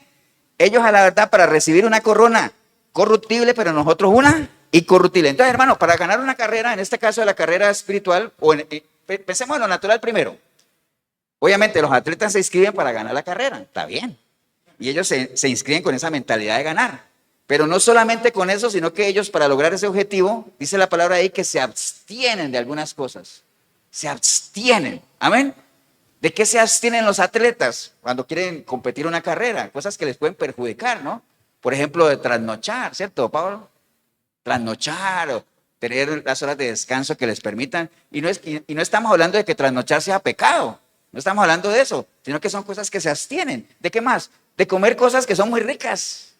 Ellos a la verdad para recibir una corona corruptible, pero nosotros una incorruptible. Entonces, hermanos, para ganar una carrera, en este caso de la carrera espiritual, pensemos en lo natural primero. Obviamente los atletas se inscriben para ganar la carrera, está bien. Y ellos se inscriben con esa mentalidad de ganar. Pero no solamente con eso, sino que ellos para lograr ese objetivo, dice la palabra ahí, que se abstienen de algunas cosas. Se abstienen. Amén. ¿De qué se abstienen los atletas cuando quieren competir una carrera? Cosas que les pueden perjudicar, ¿no? Por ejemplo, de trasnochar, ¿cierto, Pablo? Trasnochar o tener las horas de descanso que les permitan. Y no estamos hablando de que trasnochar sea pecado. No estamos hablando de eso, sino que son cosas que se abstienen. ¿De qué más? De comer cosas que son muy ricas,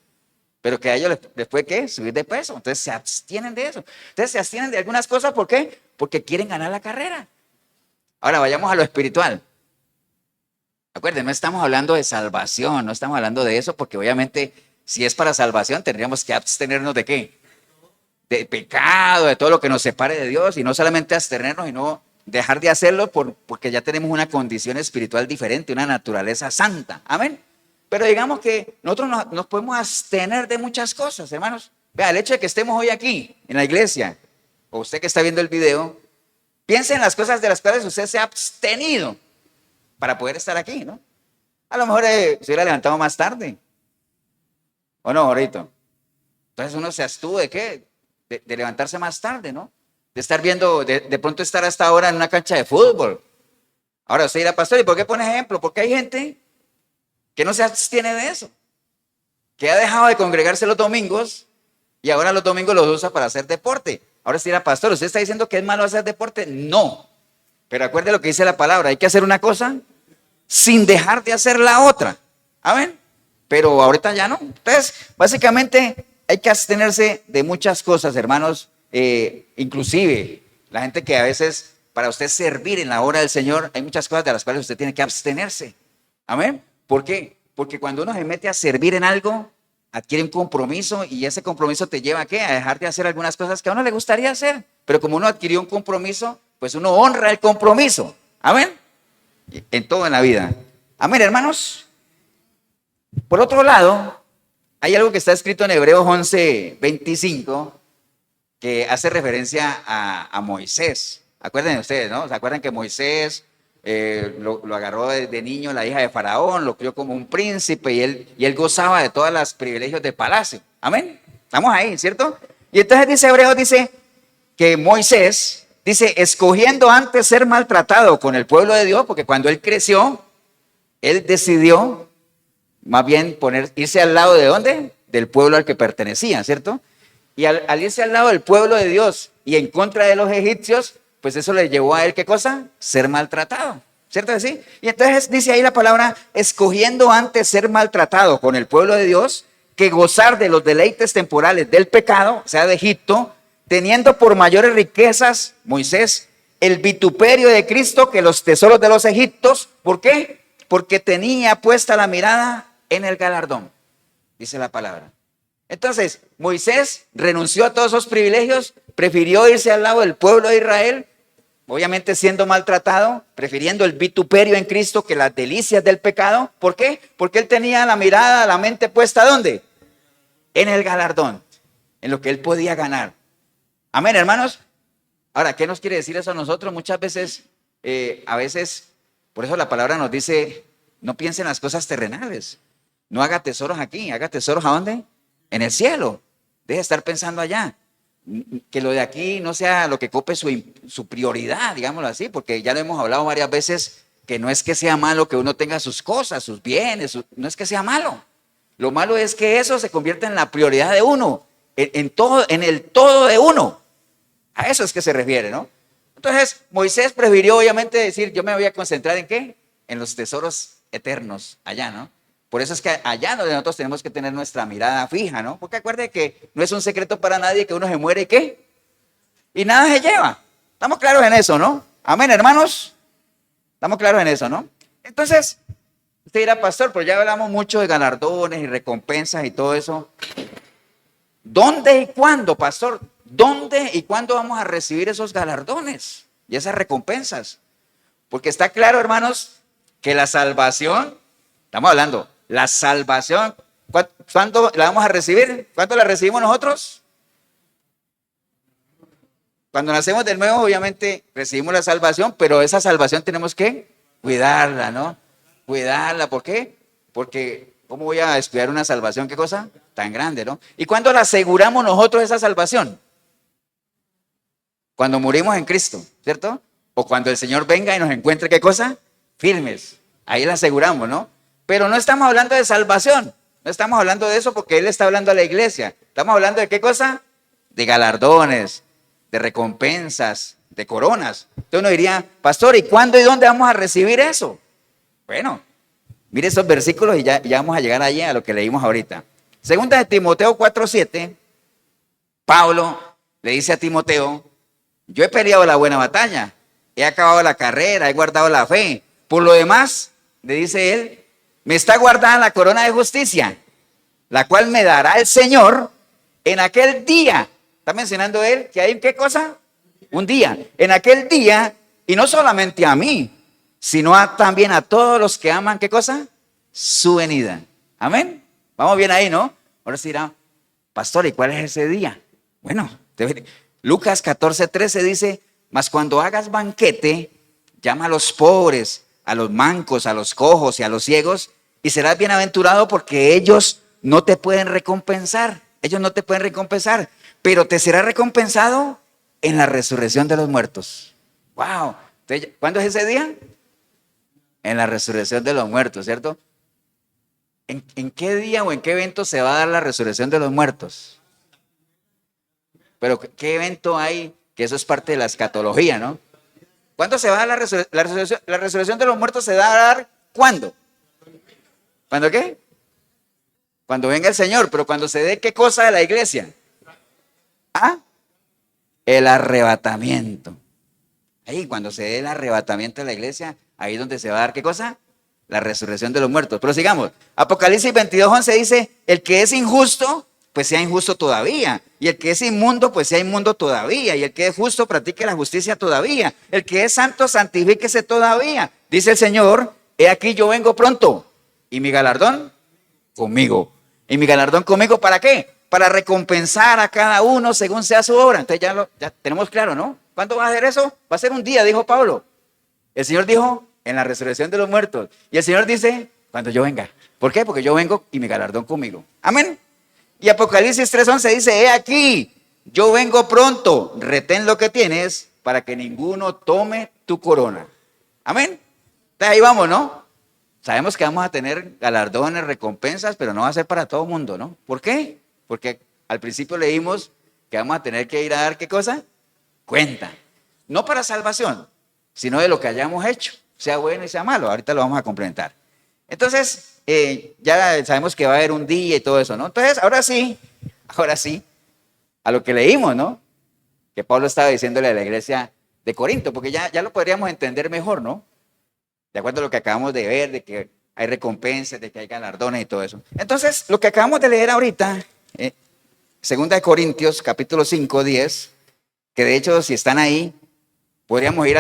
pero que a ellos les puede ¿qué? Subir de peso. Entonces se abstienen de eso. Entonces se abstienen de algunas cosas, ¿por qué? Porque quieren ganar la carrera. Ahora vayamos a lo espiritual. Acuérdense, no estamos hablando de salvación, no estamos hablando de eso, porque obviamente si es para salvación tendríamos que abstenernos de ¿qué? De pecado, de todo lo que nos separe de Dios, y no solamente abstenernos, sino dejar de hacerlo porque ya tenemos una condición espiritual diferente, una naturaleza santa. Amén. Pero digamos que nosotros nos podemos abstener de muchas cosas, hermanos. Vea, el hecho de que estemos hoy aquí, en la iglesia, o usted que está viendo el video, piense en las cosas de las cuales usted se ha abstenido para poder estar aquí, ¿no? A lo mejor se hubiera levantado más tarde. ¿O no, ahorita? Entonces uno se abstuvo de qué? De levantarse más tarde, ¿no? De estar viendo, de pronto estar hasta ahora en una cancha de fútbol. Ahora usted dirá, pastor, ¿y por qué pone ejemplo? Porque hay gente que no se abstiene de eso, que ha dejado de congregarse los domingos y ahora los domingos los usa para hacer deporte. Ahora usted dirá, pastor, ¿usted está diciendo que es malo hacer deporte? No, pero acuerde lo que dice la palabra, hay que hacer una cosa sin dejar de hacer la otra. Amén. Pero ahorita ya no. Entonces, básicamente hay que abstenerse de muchas cosas, hermanos. Inclusive la gente que a veces para usted servir en la obra del Señor, hay muchas cosas de las cuales usted tiene que abstenerse. Amén. ¿Por qué? Porque cuando uno se mete a servir en algo, adquiere un compromiso y ese compromiso te lleva ¿a qué? A dejar de hacer algunas cosas que a uno le gustaría hacer. Pero como uno adquirió un compromiso, pues uno honra el compromiso. Amén. En todo en la vida. Amén, hermanos. Por otro lado, hay algo que está escrito en Hebreos 11:25 que hace referencia a Moisés. Acuérdense ustedes, ¿no? ¿Se acuerdan que Moisés lo agarró de niño la hija de Faraón, lo crió como un príncipe y él gozaba de todos los privilegios de palacio? Amén. Estamos ahí, ¿cierto? Y entonces dice Hebreos, dice que Moisés, dice, escogiendo antes ser maltratado con el pueblo de Dios, porque cuando él creció, él decidió más bien irse al lado de ¿dónde? Del pueblo al que pertenecía, ¿cierto? Y al irse al lado del pueblo de Dios y en contra de los egipcios, pues eso le llevó a él, ¿qué cosa? Ser maltratado, ¿cierto que sí? Y entonces dice ahí la palabra, escogiendo antes ser maltratado con el pueblo de Dios, que gozar de los deleites temporales del pecado, o sea, de Egipto, teniendo por mayores riquezas, Moisés, el vituperio de Cristo que los tesoros de los egipcios. ¿Por qué? Porque tenía puesta la mirada en el galardón, dice la palabra. Entonces, Moisés renunció a todos esos privilegios, prefirió irse al lado del pueblo de Israel, obviamente siendo maltratado, prefiriendo el vituperio en Cristo que las delicias del pecado. ¿Por qué? Porque él tenía la mirada, la mente puesta ¿dónde? En el galardón, en lo que él podía ganar. Amén, hermanos. Ahora, ¿qué nos quiere decir eso a nosotros? Muchas veces, a veces, por eso la palabra nos dice, no piense en las cosas terrenales. No haga tesoros aquí, haga tesoros ¿a dónde? En el cielo. Deje de estar pensando allá. Que lo de aquí no sea lo que cope su prioridad, digámoslo así, porque ya lo hemos hablado varias veces que no es que sea malo que uno tenga sus cosas, sus bienes, no es que sea malo. Lo malo es que eso se convierta en la prioridad de uno, en todo, en el todo de uno. A eso es que se refiere, ¿no? Entonces, Moisés prefirió obviamente decir, yo me voy a concentrar en ¿qué? En los tesoros eternos, allá, ¿no? Por eso es que allá donde nosotros tenemos que tener nuestra mirada fija, ¿no? Porque acuerde que no es un secreto para nadie que uno se muere y ¿qué? Y nada se lleva. Estamos claros en eso, ¿no? Amén, hermanos. Estamos claros en eso, ¿no? Entonces, usted dirá, pastor, pero ya hablamos mucho de galardones y recompensas y todo eso. ¿Dónde y cuándo, pastor? ¿Dónde y cuándo vamos a recibir esos galardones y esas recompensas? Porque está claro, hermanos, que la salvación, estamos hablando, la salvación, ¿cuándo la vamos a recibir? ¿Cuándo la recibimos nosotros? Cuando nacemos de nuevo, obviamente recibimos la salvación, pero esa salvación tenemos que cuidarla, ¿no? Cuidarla, ¿por qué? Porque, ¿cómo voy a estudiar una salvación? ¿Qué cosa? Tan grande, ¿no? ¿Y cuándo la aseguramos nosotros esa salvación? Cuando morimos en Cristo, ¿cierto? O cuando el Señor venga y nos encuentre, ¿qué cosa? Firmes. Ahí la aseguramos, ¿no? Pero no estamos hablando de salvación. No estamos hablando de eso porque Él está hablando a la iglesia. Estamos hablando de ¿qué cosa? De galardones, de recompensas, de coronas. Entonces uno diría, pastor, ¿y cuándo y dónde vamos a recibir eso? Bueno, mire esos versículos y ya vamos a llegar allí a lo que leímos ahorita. Segunda de Timoteo 4:7, Pablo le dice a Timoteo, yo he peleado la buena batalla, he acabado la carrera, he guardado la fe. Por lo demás, le dice él, me está guardada la corona de justicia, la cual me dará el Señor en aquel día. Está mencionando él que hay ¿qué cosa? Un día. En aquel día, y no solamente a mí, sino también a todos los que aman ¿qué cosa? Su venida. Amén. Vamos bien ahí, ¿no? Ahora se dirá, pastor, ¿y cuál es ese día? Bueno, Lucas 14:13 dice, mas cuando hagas banquete, llama a los pobres, a los mancos, a los cojos y a los ciegos, y serás bienaventurado porque ellos no te pueden recompensar. Ellos no te pueden recompensar, pero te será recompensado en la resurrección de los muertos. ¡Wow! Entonces, ¿cuándo es ese día? En la resurrección de los muertos, ¿cierto? ¿En qué día o en qué evento se va a dar la resurrección de los muertos? Pero ¿qué evento hay? Que eso es parte de la escatología, ¿no? ¿Cuándo se va a dar la resurrección? La resurrección de los muertos se va a dar ¿cuándo? ¿Cuándo qué? Cuando venga el Señor, pero cuando se dé ¿qué cosa de la iglesia? ¿Ah? El arrebatamiento. Ahí, cuando se dé el arrebatamiento de la iglesia, ahí es donde se va a dar ¿qué cosa? La resurrección de los muertos. Pero sigamos. Apocalipsis 22:11 dice, el que es injusto, pues sea injusto todavía. Y el que es inmundo, pues sea inmundo todavía. Y el que es justo, practique la justicia todavía. El que es santo, santifíquese todavía. Dice el Señor, he aquí yo vengo pronto. ¿Y mi galardón? Conmigo. ¿Y mi galardón conmigo para qué? Para recompensar a cada uno según sea su obra. Entonces ya tenemos claro, ¿no? ¿Cuándo va a hacer eso? Va a ser un día, dijo Pablo. El Señor dijo, en la resurrección de los muertos. Y el Señor dice, cuando yo venga. ¿Por qué? Porque yo vengo y mi galardón conmigo. Amén. Y Apocalipsis 3:11 dice, he aquí, yo vengo pronto, retén lo que tienes para que ninguno tome tu corona. Amén. Entonces ahí vamos, ¿no? Sabemos que vamos a tener galardones, recompensas, pero no va a ser para todo el mundo, ¿no? ¿Por qué? Porque al principio leímos que vamos a tener que ir a dar, ¿qué cosa? Cuenta. No para salvación, sino de lo que hayamos hecho, sea bueno y sea malo. Ahorita lo vamos a complementar. Entonces, ya sabemos que va a haber un día y todo eso, ¿no? Entonces, ahora sí, a lo que leímos, ¿no? Que Pablo estaba diciéndole a la iglesia de Corinto, porque ya lo podríamos entender mejor, ¿no? De acuerdo a lo que acabamos de ver, de que hay recompensas, de que hay galardones y todo eso. Entonces, lo que acabamos de leer ahorita, Segunda de Corintios, capítulo 5:10, que de hecho, si están ahí, podríamos ir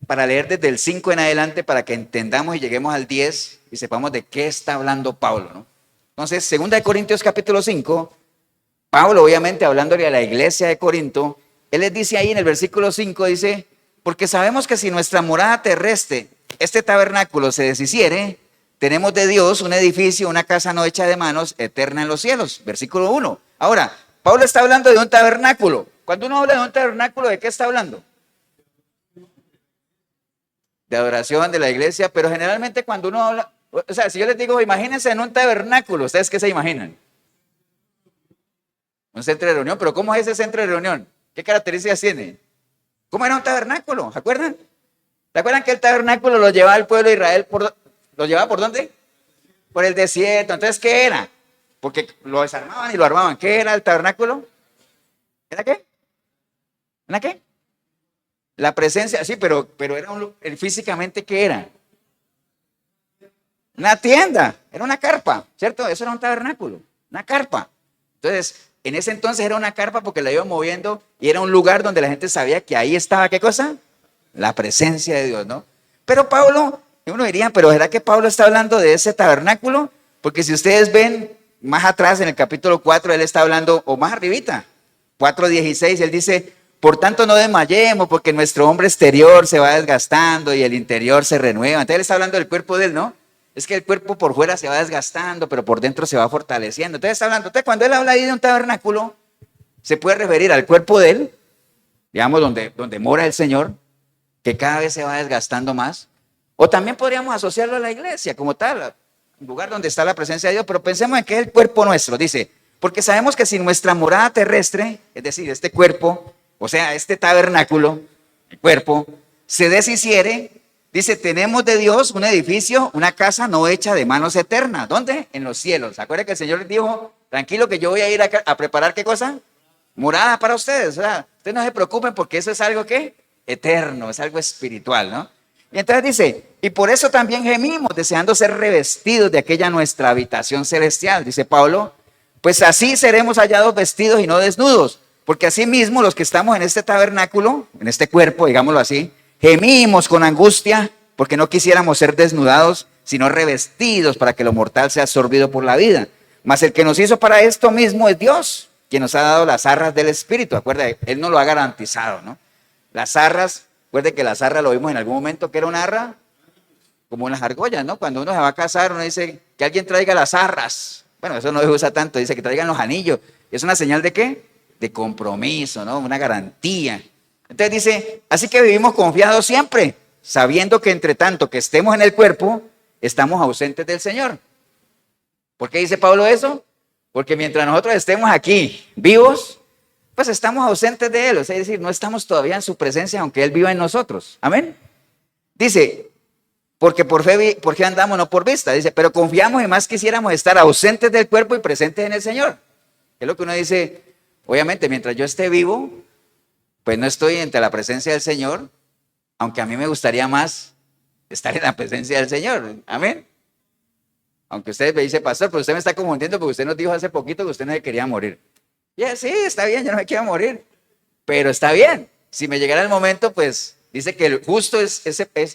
para leer desde el 5 en adelante para que entendamos y lleguemos al 10 y sepamos de qué está hablando Pablo, ¿no? Entonces, Segunda de Corintios, capítulo 5, Pablo, obviamente, hablándole a la iglesia de Corinto, él les dice ahí en el versículo 5, dice, porque sabemos que si nuestra morada terrestre, este tabernáculo se deshiciere, tenemos de Dios un edificio, una casa no hecha de manos, eterna en los cielos. Versículo 1. Ahora, Pablo está hablando de un tabernáculo. Cuando uno habla de un tabernáculo, ¿de qué está hablando? de adoración de la iglesia, pero generalmente cuando uno habla, o sea, si yo les digo, imagínense en un tabernáculo, ¿ustedes qué se imaginan? Un centro de reunión, pero ¿cómo es ese centro de reunión? ¿Qué características tiene? ¿Cómo era un tabernáculo? ¿Se acuerdan? ¿Se acuerdan que el tabernáculo lo llevaba el pueblo de Israel lo llevaba por dónde? Por el desierto. Entonces, ¿qué era? Porque lo desarmaban y lo armaban. ¿Qué era el tabernáculo? ¿Era qué? ¿Era qué? La presencia, sí, pero era físicamente, ¿qué era? Una tienda, era una carpa, ¿cierto? Eso era un tabernáculo, una carpa. Entonces, en ese entonces era una carpa porque la iban moviendo y era un lugar donde la gente sabía que ahí estaba, ¿qué cosa? La presencia de Dios, ¿no? Pero Pablo, uno diría, pero ¿será que Pablo está hablando de ese tabernáculo? Porque si ustedes ven más atrás en el capítulo 4, él está hablando, o más arribita, 4:16, él dice, por tanto no desmayemos porque nuestro hombre exterior se va desgastando y el interior se renueva. Entonces él está hablando del cuerpo de él, ¿no? Es que el cuerpo por fuera se va desgastando, pero por dentro se va fortaleciendo. Entonces está hablando, cuando él habla ahí de un tabernáculo, se puede referir al cuerpo de él, digamos, donde mora el Señor, que cada vez se va desgastando más. O también podríamos asociarlo a la iglesia como tal, un lugar donde está la presencia de Dios, pero pensemos en que es el cuerpo nuestro, dice, porque sabemos que si nuestra morada terrestre, es decir, este cuerpo, o sea, este tabernáculo, el cuerpo, se deshiciere, dice, tenemos de Dios un edificio, una casa no hecha de manos eternas. ¿Dónde? En los cielos. ¿Se acuerdan que el Señor les dijo, tranquilo que yo voy a ir a preparar qué cosa? Morada para ustedes. O sea, ustedes no se preocupen porque eso es algo que eterno, es algo espiritual, ¿no? Y entonces dice, y por eso también gemimos, deseando ser revestidos de aquella nuestra habitación celestial, dice Pablo, pues así seremos hallados vestidos y no desnudos, porque así mismo los que estamos en este tabernáculo, en este cuerpo, digámoslo así, gemimos con angustia, porque no quisiéramos ser desnudados, sino revestidos para que lo mortal sea absorbido por la vida. Mas el que nos hizo para esto mismo es Dios, quien nos ha dado las arras del Espíritu. Acuérdate, Él nos lo ha garantizado, ¿no? Las arras, recuerde que las arras lo vimos en algún momento que era una arra, como las argollas, ¿no? Cuando uno se va a casar, uno dice que alguien traiga las arras. Bueno, eso no se usa tanto, dice que traigan los anillos. ¿Es una señal de qué? De compromiso, ¿no? Una garantía. Entonces dice, así que vivimos confiados siempre, sabiendo que entre tanto que estemos en el cuerpo, estamos ausentes del Señor. ¿Por qué dice Pablo eso? Porque mientras nosotros estemos aquí vivos, pues estamos ausentes de Él, o sea, es decir, no estamos todavía en su presencia, aunque Él viva en nosotros. Amén. Dice, porque por fe andamos, no por vista. Dice, pero confiamos y más quisiéramos estar ausentes del cuerpo y presentes en el Señor. Es lo que uno dice, obviamente, mientras yo esté vivo, pues no estoy entre la presencia del Señor, aunque a mí me gustaría más estar en la presencia del Señor. Amén. Aunque usted me dice, pastor, pero usted me está confundiendo porque usted nos dijo hace poquito que usted no se quería morir. Ya, sí, está bien, yo no me quiero morir, pero está bien. Si me llegara el momento, pues dice que el justo es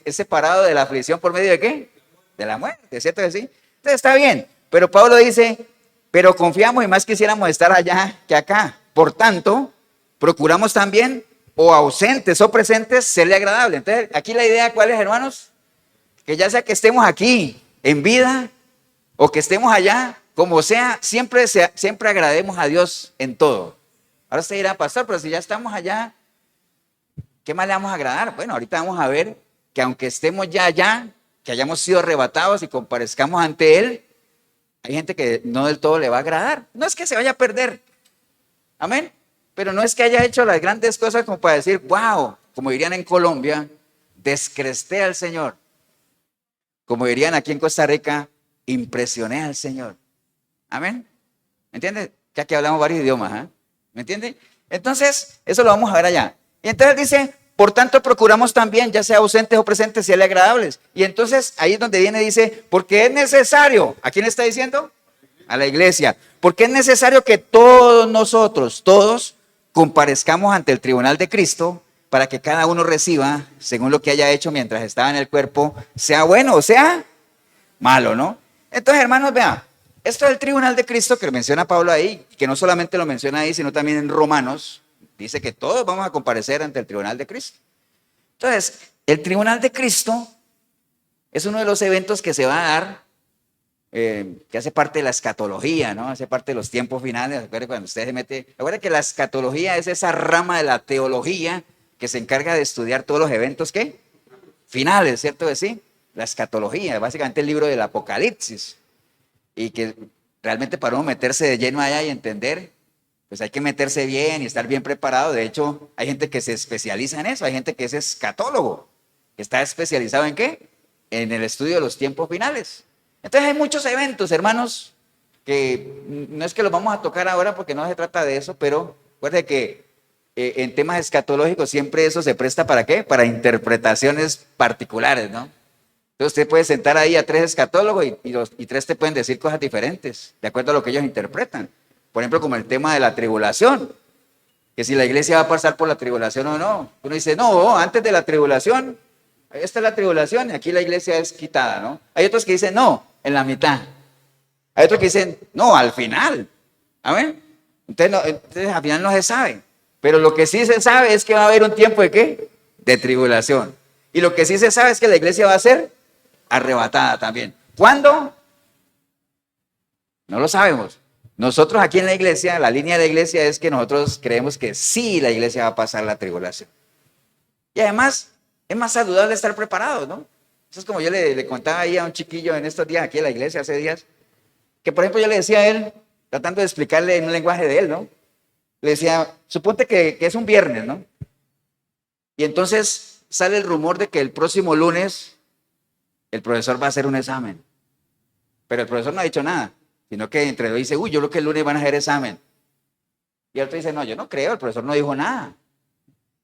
separado de la aflicción por medio de ¿qué? De la muerte, ¿cierto que sí? Entonces está bien, pero Pablo dice, pero confiamos y más quisiéramos estar allá que acá. Por tanto, procuramos también, o ausentes o presentes, serle agradable. Entonces, aquí la idea, ¿cuál es, hermanos? Que ya sea que estemos aquí en vida o que estemos allá, como sea, siempre agrademos a Dios en todo. Ahora usted dirá, pastor, pero si ya estamos allá, ¿qué más le vamos a agradar? Bueno, ahorita vamos a ver que aunque estemos ya allá, que hayamos sido arrebatados y comparezcamos ante Él, hay gente que no del todo le va a agradar. No es que se vaya a perder. Amén. Pero no es que haya hecho las grandes cosas como para decir, wow, como dirían en Colombia, descresté al Señor. Como dirían aquí en Costa Rica, impresioné al Señor. Amén. ¿Me entiendes? Ya que hablamos varios idiomas, ¿eh? ¿Me entiende? Entonces, eso lo vamos a ver allá. Y entonces dice, por tanto procuramos también, ya sea ausentes o presentes, serle agradables. Y entonces ahí es donde viene, dice, porque es necesario. ¿A quién está diciendo? A la iglesia. Porque es necesario que todos nosotros, todos, comparezcamos ante el tribunal de Cristo para que cada uno reciba, según lo que haya hecho mientras estaba en el cuerpo, sea bueno o sea malo, ¿no? Entonces, hermanos, vean, esto del tribunal de Cristo que menciona Pablo ahí, que no solamente lo menciona ahí, sino también en Romanos, dice que todos vamos a comparecer ante el tribunal de Cristo. Entonces, el tribunal de Cristo es uno de los eventos que se va a dar, que hace parte de la escatología, ¿no? Hace parte de los tiempos finales. Recuerden cuando usted se mete, recuerden que la escatología es esa rama de la teología que se encarga de estudiar todos los eventos, ¿qué? finales, ¿cierto que sí? La escatología, básicamente el libro del Apocalipsis. Y que realmente para uno meterse de lleno allá y entender, pues hay que meterse bien y estar bien preparado. De hecho, hay gente que se especializa en eso, hay gente que es escatólogo, que está especializado ¿en qué? En el estudio de los tiempos finales. Entonces hay muchos eventos, hermanos, que no es que los vamos a tocar ahora porque no se trata de eso, pero recuerde que en temas escatológicos siempre eso se presta ¿para qué? Para interpretaciones particulares, ¿no? Entonces usted puede sentar ahí a tres escatólogos y tres te pueden decir cosas diferentes, de acuerdo a lo que ellos interpretan. Por ejemplo, como el tema de la tribulación, que si la iglesia va a pasar por la tribulación o no. Uno dice, no, antes de la tribulación, esta es la tribulación y aquí la iglesia es quitada, ¿no? Hay otros que dicen, no, en la mitad. Hay otros que dicen, no, al final. ¿Amén? Entonces al final no se sabe. Pero lo que sí se sabe es que va a haber un tiempo de ¿qué? De tribulación. Y lo que sí se sabe es que la iglesia va a ser arrebatada también. ¿Cuándo? No lo sabemos. Nosotros aquí en la iglesia, la línea de la iglesia es que nosotros creemos que sí la iglesia va a pasar la tribulación. Y además es más saludable estar preparados, ¿no? Eso es como yo le contaba ahí a un chiquillo en estos días aquí en la iglesia, hace días, que por ejemplo yo le decía a él, tratando de explicarle en un lenguaje de él, ¿no? Le decía, suponte que es un viernes, ¿no? Y entonces sale el rumor de que el próximo lunes el profesor va a hacer un examen. Pero el profesor no ha dicho nada, sino que entre dos dice, uy, yo creo que el lunes van a hacer examen. Y el otro dice, no, yo no creo, el profesor no dijo nada.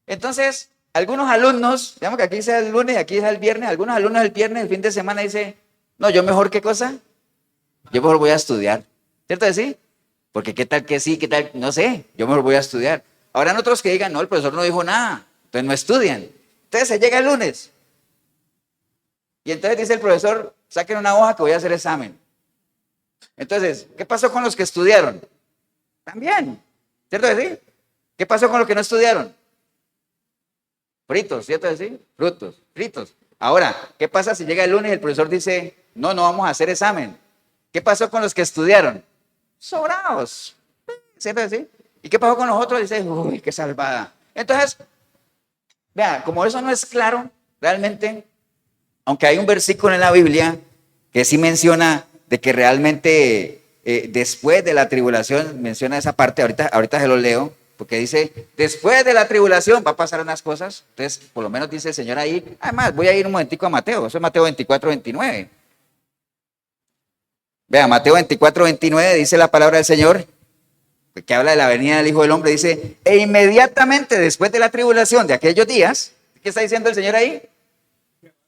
Entonces, algunos alumnos, digamos que aquí dice el lunes y aquí dice el viernes, algunos alumnos el viernes, el fin de semana, dice, no, yo mejor, ¿qué cosa? Yo mejor voy a estudiar. ¿Cierto que sí? Porque qué tal que sí, qué tal, no sé, yo mejor voy a estudiar. Habrán otros que digan, no, el profesor no dijo nada, entonces no estudian. Entonces se llega el lunes. Y entonces dice el profesor, saquen una hoja que voy a hacer examen. Entonces, ¿qué pasó con los que estudiaron? También, ¿cierto que sí? ¿Qué pasó con los que no estudiaron? Fritos, ¿cierto que sí? Frutos, fritos. Ahora, ¿qué pasa si llega el lunes y el profesor dice, no, no vamos a hacer examen? ¿Qué pasó con los que estudiaron? Sobrados, ¿cierto que sí? ¿Y qué pasó con los otros? Dice, uy, qué salvada. Entonces, vea, como eso no es claro, realmente, aunque hay un versículo en la Biblia que sí menciona de que realmente después de la tribulación, menciona esa parte, ahorita se lo leo, porque dice, después de la tribulación va a pasar unas cosas, entonces por lo menos dice el Señor ahí, además voy a ir un momentico a Mateo, eso es Mateo 24, 29. Vea, Mateo 24, 29 dice la palabra del Señor, que habla de la venida del Hijo del Hombre, dice, e inmediatamente después de la tribulación de aquellos días, ¿qué está diciendo el Señor ahí?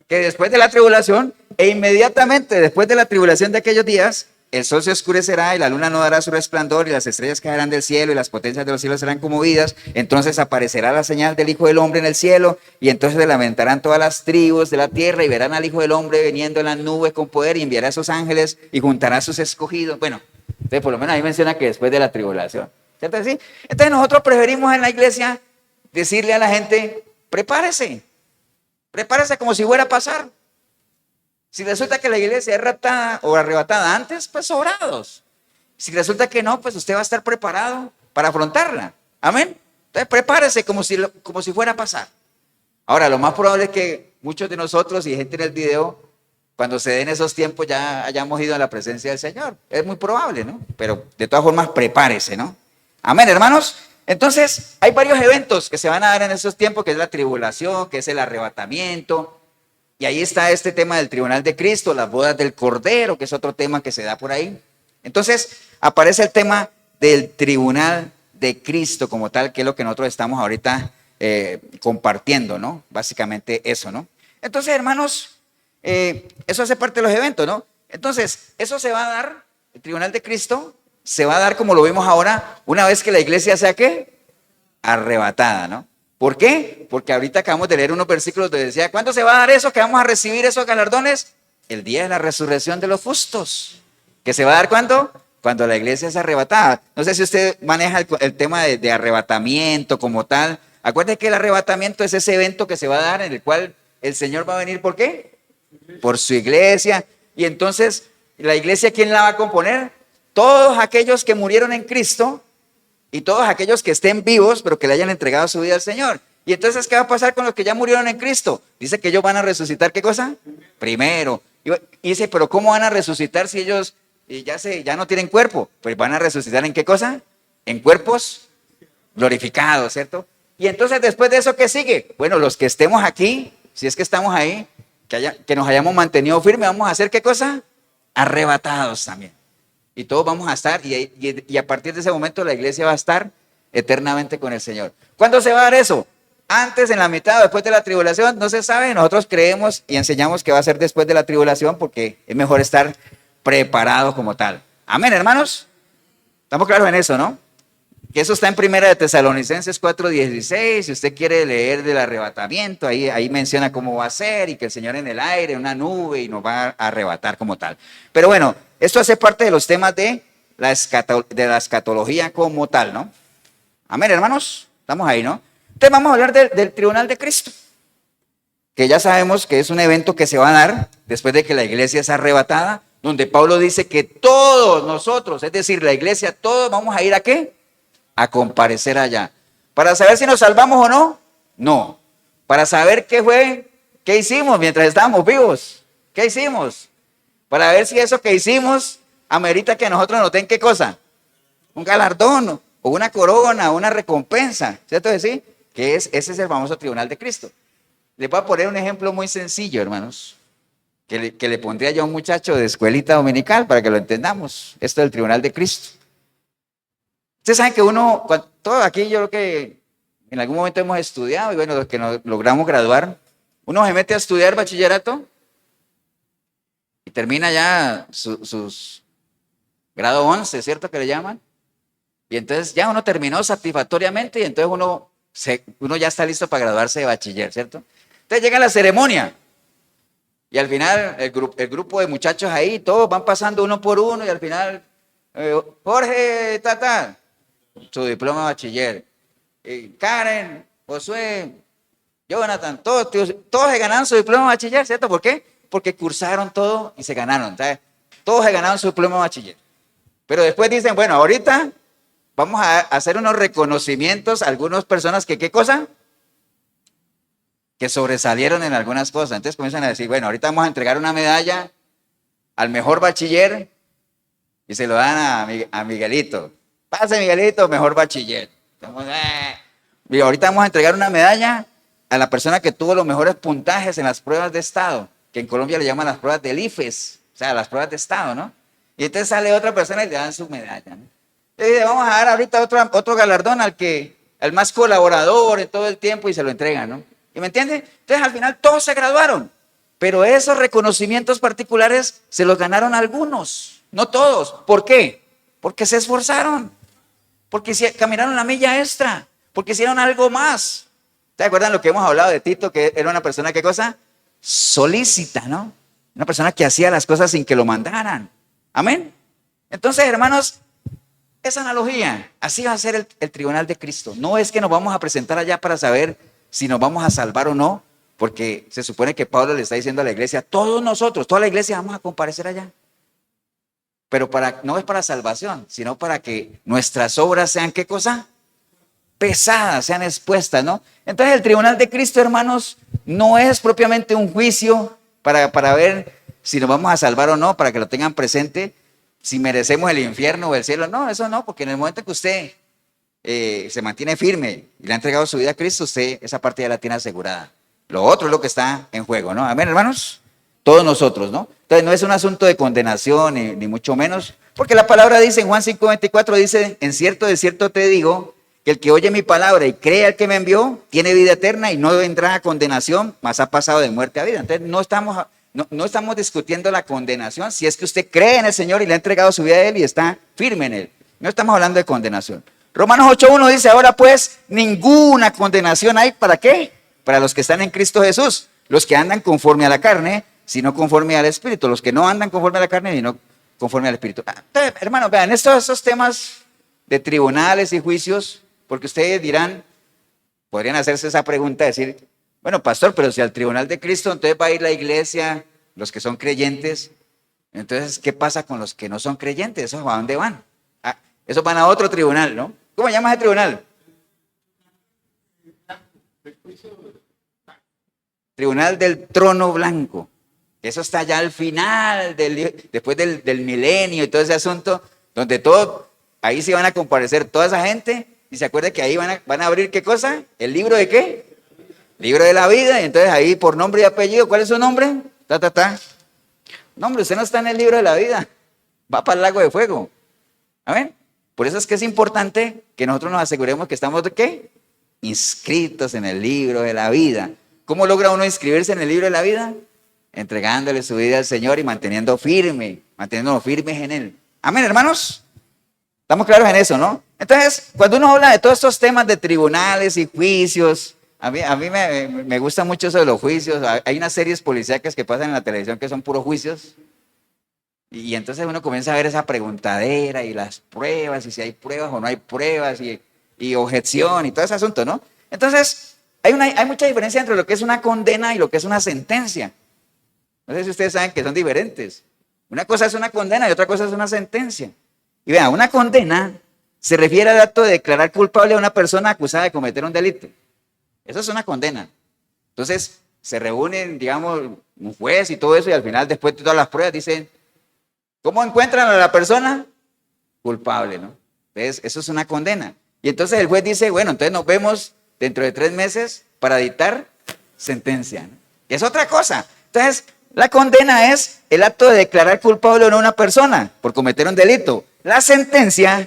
Que después de la tribulación, e inmediatamente después de la tribulación de aquellos días, el sol se oscurecerá y la luna no dará su resplandor y las estrellas caerán del cielo y las potencias de los cielos serán conmovidas. Entonces aparecerá la señal del Hijo del Hombre en el cielo y entonces se lamentarán todas las tribus de la tierra y verán al Hijo del Hombre viniendo en las nubes con poder y enviará a sus ángeles y juntará a sus escogidos. Bueno, entonces por lo menos ahí menciona que después de la tribulación. ¿Cierto? ¿Sí? Entonces nosotros preferimos en la iglesia decirle a la gente, prepárese como si fuera a pasar. Si resulta que la iglesia es raptada o arrebatada antes, pues sobrados. Si resulta que no, pues usted va a estar preparado para afrontarla. Amén. Entonces prepárese como si fuera a pasar. Ahora, lo más probable es que muchos de nosotros y gente en el video, cuando se den esos tiempos ya hayamos ido a la presencia del Señor. Es muy probable, ¿no? Pero de todas formas, prepárese, ¿no? Amén, hermanos. Entonces, hay varios eventos que se van a dar en esos tiempos, que es la tribulación, que es el arrebatamiento. Y ahí está este tema del tribunal de Cristo, las bodas del Cordero, que es otro tema que se da por ahí. Entonces, aparece el tema del tribunal de Cristo como tal, que es lo que nosotros estamos ahorita compartiendo, ¿no? Básicamente eso, ¿no? Entonces, hermanos, eso hace parte de los eventos, ¿no? Entonces, eso se va a dar, el tribunal de Cristo, se va a dar como lo vimos ahora, una vez que la iglesia sea, ¿qué? Arrebatada, ¿no? ¿Por qué? Porque ahorita acabamos de leer unos versículos donde decía, ¿cuándo se va a dar eso? ¿Que vamos a recibir esos galardones? El día de la resurrección de los justos. ¿Que se va a dar cuándo? Cuando la iglesia es arrebatada. No sé si usted maneja el tema de arrebatamiento como tal. Acuérdense que el arrebatamiento es ese evento que se va a dar en el cual el Señor va a venir, ¿por qué? Por su iglesia. Y entonces, ¿la iglesia quién la va a componer? Todos aquellos que murieron en Cristo y todos aquellos que estén vivos, pero que le hayan entregado su vida al Señor. Y entonces, ¿qué va a pasar con los que ya murieron en Cristo? Dice que ellos van a resucitar, ¿qué cosa? Primero. Y dice, pero ¿cómo van a resucitar si ellos ya no tienen cuerpo? Pues van a resucitar ¿en qué cosa? En cuerpos glorificados, ¿cierto? Y entonces, después de eso, ¿qué sigue? Bueno, los que estemos aquí, si es que estamos ahí, que nos hayamos mantenido firmes, vamos a hacer ¿qué cosa? Arrebatados también. Y todos vamos a estar, y a partir de ese momento la iglesia va a estar eternamente con el Señor. ¿Cuándo se va a dar eso? Antes, en la mitad o después de la tribulación, no se sabe. Nosotros creemos y enseñamos que va a ser después de la tribulación porque es mejor estar preparados como tal. Amén, hermanos. Estamos claros en eso, ¿no? Que eso está en Primera de Tesalonicenses 4:16. Si usted quiere leer del arrebatamiento, ahí menciona cómo va a ser y que el Señor en el aire, en una nube, y nos va a arrebatar como tal. Pero bueno, esto hace parte de los temas de la escatología como tal, ¿no? Amén, hermanos. Estamos ahí, ¿no? Entonces vamos a hablar del tribunal de Cristo, que ya sabemos que es un evento que se va a dar después de que la iglesia es arrebatada, donde Pablo dice que todos nosotros, es decir, la iglesia, todos vamos a ir ¿a qué? A comparecer allá. ¿Para saber si nos salvamos o no? No. Para saber qué hicimos mientras estábamos vivos. ¿Qué hicimos? Para ver si eso que hicimos amerita que nosotros nos den ¿qué cosa? Un galardón o una corona, una recompensa, ¿cierto que sí? Ese es el famoso tribunal de Cristo. Les voy a poner un ejemplo muy sencillo, hermanos, que le pondría yo a un muchacho de escuelita dominical para que lo entendamos. Esto del tribunal de Cristo. Ustedes saben que todo aquí yo creo que en algún momento hemos estudiado, y bueno, los que nos logramos graduar, uno se mete a estudiar bachillerato y termina ya sus grado 11, ¿cierto que le llaman? Y entonces ya uno terminó satisfactoriamente y entonces uno ya está listo para graduarse de bachiller, ¿cierto? Entonces llega la ceremonia y al final el grupo de muchachos ahí, todos van pasando uno por uno y al final, Jorge, su diploma de bachiller, Karen, Josué, Jonathan, todos se ganaron su diploma de bachiller, ¿cierto? ¿Por qué? Porque cursaron todo y se ganaron, ¿sabes? Todos se ganaron su diploma de bachiller. Pero después dicen, bueno, ahorita vamos a hacer unos reconocimientos a algunas personas que, ¿qué cosa? Que sobresalieron en algunas cosas. Entonces comienzan a decir, bueno, ahorita vamos a entregar una medalla al mejor bachiller y se lo dan a Miguelito. Pase, Miguelito, mejor bachiller. Y ahorita vamos a entregar una medalla a la persona que tuvo los mejores puntajes en las pruebas de Estado, que en Colombia le llaman las pruebas del IFES, o sea, las pruebas de Estado, ¿no? Y entonces sale otra persona y le dan su medalla, ¿no? Entonces vamos a dar ahorita otro galardón al más colaborador en todo el tiempo y se lo entregan, ¿no? ¿Y me entiende? Entonces al final todos se graduaron, pero esos reconocimientos particulares se los ganaron algunos, no todos. ¿Por qué? Porque se esforzaron, porque caminaron la milla extra, porque hicieron algo más. ¿Se acuerdan lo que hemos hablado de Tito, que era una persona, ¿qué cosa? Solícita, ¿no? Una persona que hacía las cosas sin que lo mandaran. Amén. Entonces, hermanos, esa analogía, así va a ser el tribunal de Cristo. No es que nos vamos a presentar allá para saber si nos vamos a salvar o no, porque se supone que Pablo le está diciendo a la iglesia, todos nosotros, toda la iglesia vamos a comparecer allá. Pero no es para salvación, sino para que nuestras obras sean, ¿qué cosa? Pesadas, sean expuestas, ¿no? Entonces el tribunal de Cristo, hermanos, no es propiamente un juicio para ver si nos vamos a salvar o no, para que lo tengan presente, si merecemos el infierno o el cielo. No, eso no, porque en el momento que usted se mantiene firme y le ha entregado su vida a Cristo, usted esa parte ya la tiene asegurada. Lo otro es lo que está en juego, ¿no? Amén, hermanos. Todos nosotros, ¿no? Entonces no es un asunto de condenación ni mucho menos, porque la palabra dice en Juan 5:24, dice, en cierto de cierto te digo, que el que oye mi palabra y cree al que me envió, tiene vida eterna y no vendrá a condenación, mas ha pasado de muerte a vida. Entonces no estamos discutiendo la condenación, si es que usted cree en el Señor y le ha entregado su vida a Él y está firme en Él. No estamos hablando de condenación. Romanos 8:1 dice, ahora pues ninguna condenación hay, ¿para qué? Para los que están en Cristo Jesús, los que andan conforme a la carne, sino conforme al Espíritu, los que no andan conforme a la carne, sino conforme al Espíritu. Entonces, hermanos, vean, estos temas de tribunales y juicios, porque ustedes dirán, podrían hacerse esa pregunta, decir, bueno, pastor, pero si al tribunal de Cristo, entonces va a ir la iglesia, los que son creyentes, entonces, ¿qué pasa con los que no son creyentes? ¿Esos a dónde van? Esos van a otro tribunal, ¿no? ¿Cómo se llama ese tribunal? Tribunal del trono blanco. Eso está ya al final, después del milenio y todo ese asunto, donde ahí sí van a comparecer toda esa gente, y se acuerda que ahí van a abrir ¿qué cosa? ¿El libro de qué? Libro de la vida, y entonces ahí por nombre y apellido, ¿cuál es su nombre? No, hombre, usted no está en el libro de la vida, va para el lago de fuego. ¿Amén? Por eso es que es importante que nosotros nos aseguremos que estamos ¿de qué? Inscritos en el libro de la vida. ¿Cómo logra uno inscribirse en el libro de la vida? Entregándole su vida al Señor y manteniéndonos firmes en Él. Amén, hermanos. Estamos claros en eso, ¿no? Entonces, cuando uno habla de todos estos temas de tribunales y juicios, a mí me gusta mucho eso de los juicios. Hay unas series policíacas que pasan en la televisión que son puros juicios. Y entonces uno comienza a ver esa preguntadera y las pruebas, y si hay pruebas o no hay pruebas, y objeción y todo ese asunto, ¿no? Entonces, hay mucha diferencia entre lo que es una condena y lo que es una sentencia. No sé si ustedes saben que son diferentes. Una cosa es una condena y otra cosa es una sentencia. Y vean, una condena se refiere al acto de declarar culpable a una persona acusada de cometer un delito. Eso es una condena. Entonces, se reúnen, digamos, un juez y todo eso, y al final, después de todas las pruebas, dicen, ¿cómo encuentran a la persona? Culpable, ¿no? Entonces, eso es una condena. Y entonces el juez dice, bueno, entonces nos vemos dentro de 3 meses para dictar sentencia, ¿no? Y es otra cosa. Entonces, la condena es el acto de declarar culpable a una persona por cometer un delito. La sentencia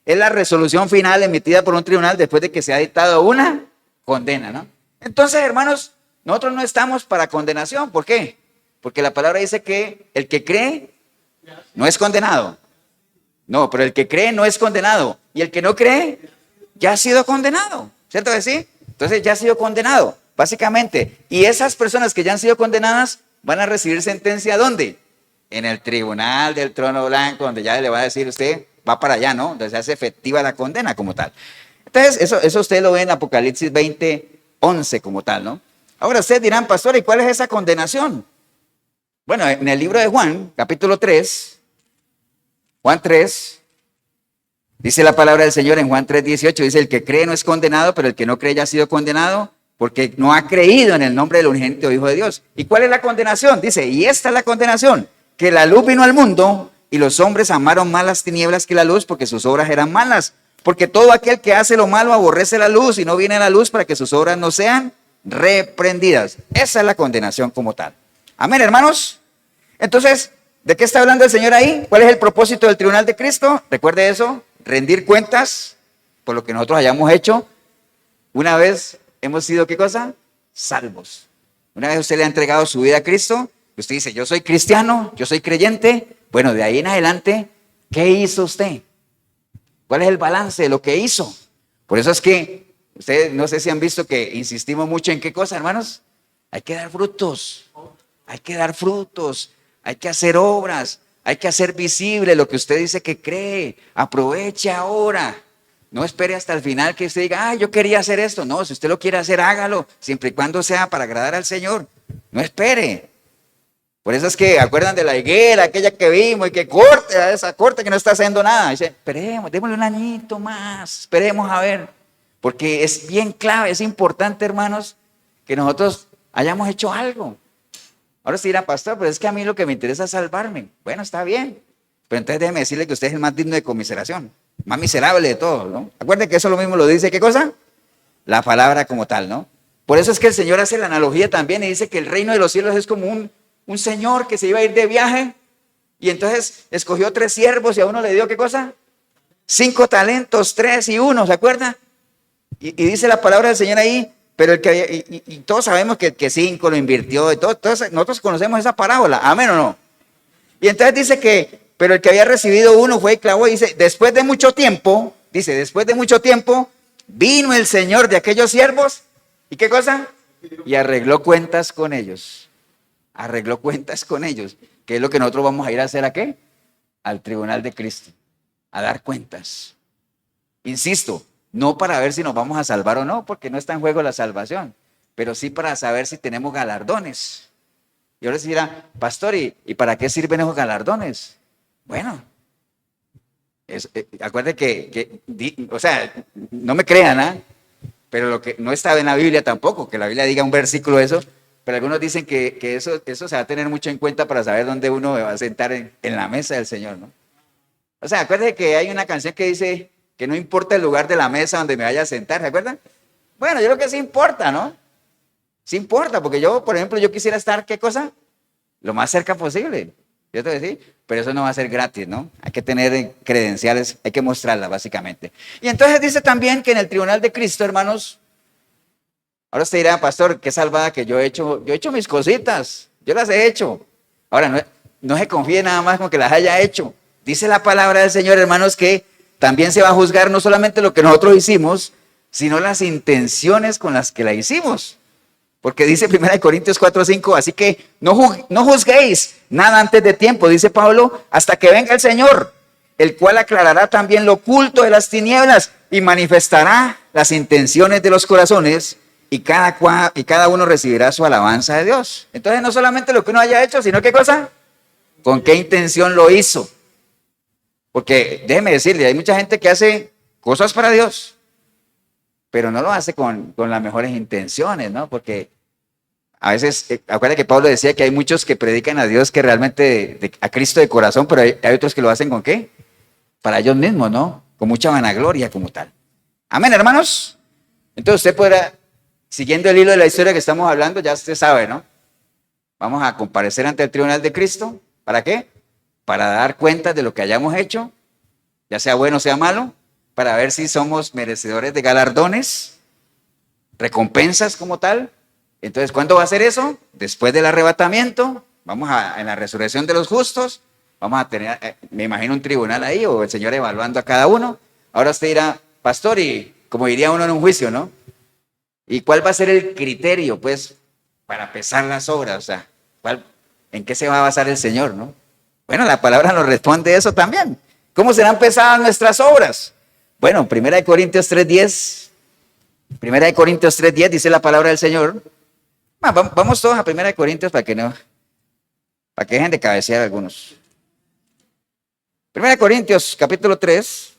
es la resolución final emitida por un tribunal después de que se ha dictado una condena, ¿no? Entonces, hermanos, nosotros no estamos para condenación. ¿Por qué? Porque la palabra dice que el que cree no es condenado. No, pero el que cree no es condenado. Y el que no cree ya ha sido condenado. ¿Cierto que sí? Entonces ya ha sido condenado, básicamente. Y esas personas que ya han sido condenadas van a recibir sentencia ¿dónde? En el tribunal del trono blanco, donde ya le va a decir usted, va para allá, ¿no? Donde se hace efectiva la condena como tal. Entonces, eso usted lo ve en Apocalipsis 20:11 como tal, ¿no? Ahora ustedes dirán, pastor, ¿y cuál es esa condenación? Bueno, en el libro de Juan, capítulo 3, Juan 3, dice la palabra del Señor en Juan 3:18, dice, el que cree no es condenado, pero el que no cree ya ha sido condenado, porque no ha creído en el nombre del unigénito Hijo de Dios. ¿Y cuál es la condenación? Dice, y esta es la condenación, que la luz vino al mundo y los hombres amaron más las tinieblas que la luz porque sus obras eran malas. Porque todo aquel que hace lo malo aborrece la luz y no viene a la luz para que sus obras no sean reprendidas. Esa es la condenación como tal. Amén, hermanos. Entonces, ¿de qué está hablando el Señor ahí? ¿Cuál es el propósito del tribunal de Cristo? Recuerde eso, rendir cuentas por lo que nosotros hayamos hecho. Una vez hemos sido, ¿qué cosa? Salvos. Una vez usted le ha entregado su vida a Cristo, usted dice, yo soy cristiano, yo soy creyente. Bueno, de ahí en adelante, ¿qué hizo usted? ¿Cuál es el balance de lo que hizo? Por eso es que, ustedes no sé si han visto que insistimos mucho en qué cosa, hermanos. Hay que dar frutos, hay que dar frutos, hay que hacer obras, hay que hacer visible lo que usted dice que cree. Aproveche ahora. No espere hasta el final que usted diga, yo quería hacer esto. No, si usted lo quiere hacer, hágalo, siempre y cuando sea para agradar al Señor. No espere. Por eso es que acuerdan de la higuera, aquella que vimos y que corte, a esa corte que no está haciendo nada. Dice, esperemos, démosle un añito más, esperemos a ver. Porque es bien clave, es importante, hermanos, que nosotros hayamos hecho algo. Ahora se dirá, pastor, pero es que a mí lo que me interesa es salvarme. Bueno, está bien. Pero entonces déjeme decirle que usted es el más digno de conmiseración, más miserable de todos, ¿no? Acuérdense que eso lo mismo lo dice, ¿qué cosa? La palabra como tal, ¿no? Por eso es que el Señor hace la analogía también y dice que el reino de los cielos es como un señor que se iba a ir de viaje y entonces escogió 3 siervos y a uno le dio, ¿qué cosa? 5 talentos, 3 y 1, ¿se acuerda? Y dice la palabra del Señor ahí, pero el que había, y todos sabemos que el que 5 lo invirtió, y todos nosotros conocemos esa parábola, ¿amén o no? Y entonces dice que, pero el que había recibido 1 fue y clavó, y dice, después de mucho tiempo, vino el Señor de aquellos siervos, ¿y qué cosa? Y arregló cuentas con ellos. Arregló cuentas con ellos, que es lo que nosotros vamos a ir a hacer ¿a qué? Al tribunal de Cristo, a dar cuentas. Insisto, no para ver si nos vamos a salvar o no, porque no está en juego la salvación, pero sí para saber si tenemos galardones. Y ahora se dirá, pastor, ¿y para qué sirven esos galardones? Bueno, acuérdense o sea, no me crean, pero lo que no está en la Biblia tampoco, que la Biblia diga un versículo de eso, pero algunos dicen que eso se va a tener mucho en cuenta para saber dónde uno va a sentar en la mesa del Señor, ¿no? O sea, acuérdense que hay una canción que dice que no importa el lugar de la mesa donde me vaya a sentar, ¿se acuerdan? Bueno, yo creo que sí importa, ¿no? Sí importa, porque yo, por ejemplo, yo quisiera estar, ¿qué cosa? Lo más cerca posible, yo te voy a decir, pero eso no va a ser gratis, ¿no? Hay que tener credenciales, hay que mostrarlas básicamente. Y entonces dice también que en el tribunal de Cristo, hermanos, ahora usted dirá, pastor, qué salvada que yo he hecho mis cositas, yo las he hecho. Ahora, no se confíe nada más con que las haya hecho. Dice la palabra del Señor, hermanos, que también se va a juzgar no solamente lo que nosotros hicimos, sino las intenciones con las que la hicimos. Porque dice 1 Corintios 4:5, así que no juzguéis nada antes de tiempo, dice Pablo, hasta que venga el Señor, el cual aclarará también lo oculto de las tinieblas y manifestará las intenciones de los corazones, y cada uno recibirá su alabanza de Dios. Entonces no solamente lo que uno haya hecho, sino qué cosa, con qué intención lo hizo. Porque déjeme decirle, hay mucha gente que hace cosas para Dios, pero no lo hace con las mejores intenciones, ¿no? Porque a veces, acuérdate que Pablo decía que hay muchos que predican a Dios que realmente, a Cristo de corazón, pero hay otros que lo hacen ¿con qué? Para ellos mismos, ¿no? Con mucha vanagloria como tal. Amén, hermanos. Entonces usted podrá, siguiendo el hilo de la historia que estamos hablando, ya usted sabe, ¿no? Vamos a comparecer ante el tribunal de Cristo. ¿Para qué? Para dar cuenta de lo que hayamos hecho, ya sea bueno o sea malo, para ver si somos merecedores de galardones, recompensas como tal. Entonces, ¿cuándo va a ser eso? Después del arrebatamiento, en la resurrección de los justos, vamos a tener, me imagino un tribunal ahí, o el Señor evaluando a cada uno. Ahora usted dirá, pastor, y como diría uno en un juicio, ¿no? ¿Y cuál va a ser el criterio, pues, para pesar las obras? O sea, ¿en qué se va a basar el Señor, no? Bueno, la palabra nos responde eso también. ¿Cómo serán pesadas nuestras obras? Bueno, 1 Corintios 3:10. 1 Corintios 3:10 dice la palabra del Señor. Vamos todos a 1 Corintios para que dejen de cabecear algunos. 1 Corintios capítulo 3.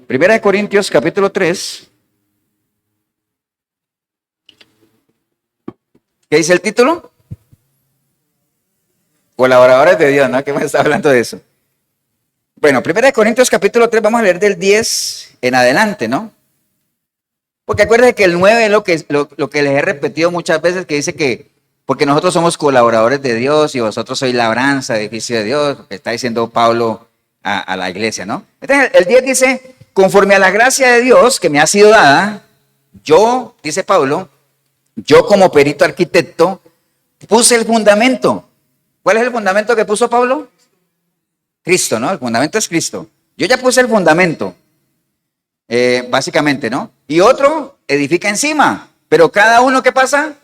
Primera de Corintios capítulo 3. ¿Qué dice el título? Colaboradores de Dios, ¿no? ¿Qué me está hablando de eso? Bueno, 1 Corintios capítulo 3, vamos a leer del 10 en adelante, ¿no? Porque acuérdense que el 9 es lo que les he repetido muchas veces, que dice que porque nosotros somos colaboradores de Dios y vosotros sois labranza, edificio de Dios, que está diciendo Pablo a la iglesia, ¿no? Entonces el 10 dice, conforme a la gracia de Dios que me ha sido dada, yo, dice Pablo, yo como perito arquitecto puse el fundamento. ¿Cuál es el fundamento que puso Pablo? Cristo, ¿no? El fundamento es Cristo. Yo ya puse el fundamento, básicamente, ¿no? Y otro edifica encima. Pero cada uno, ¿qué pasa?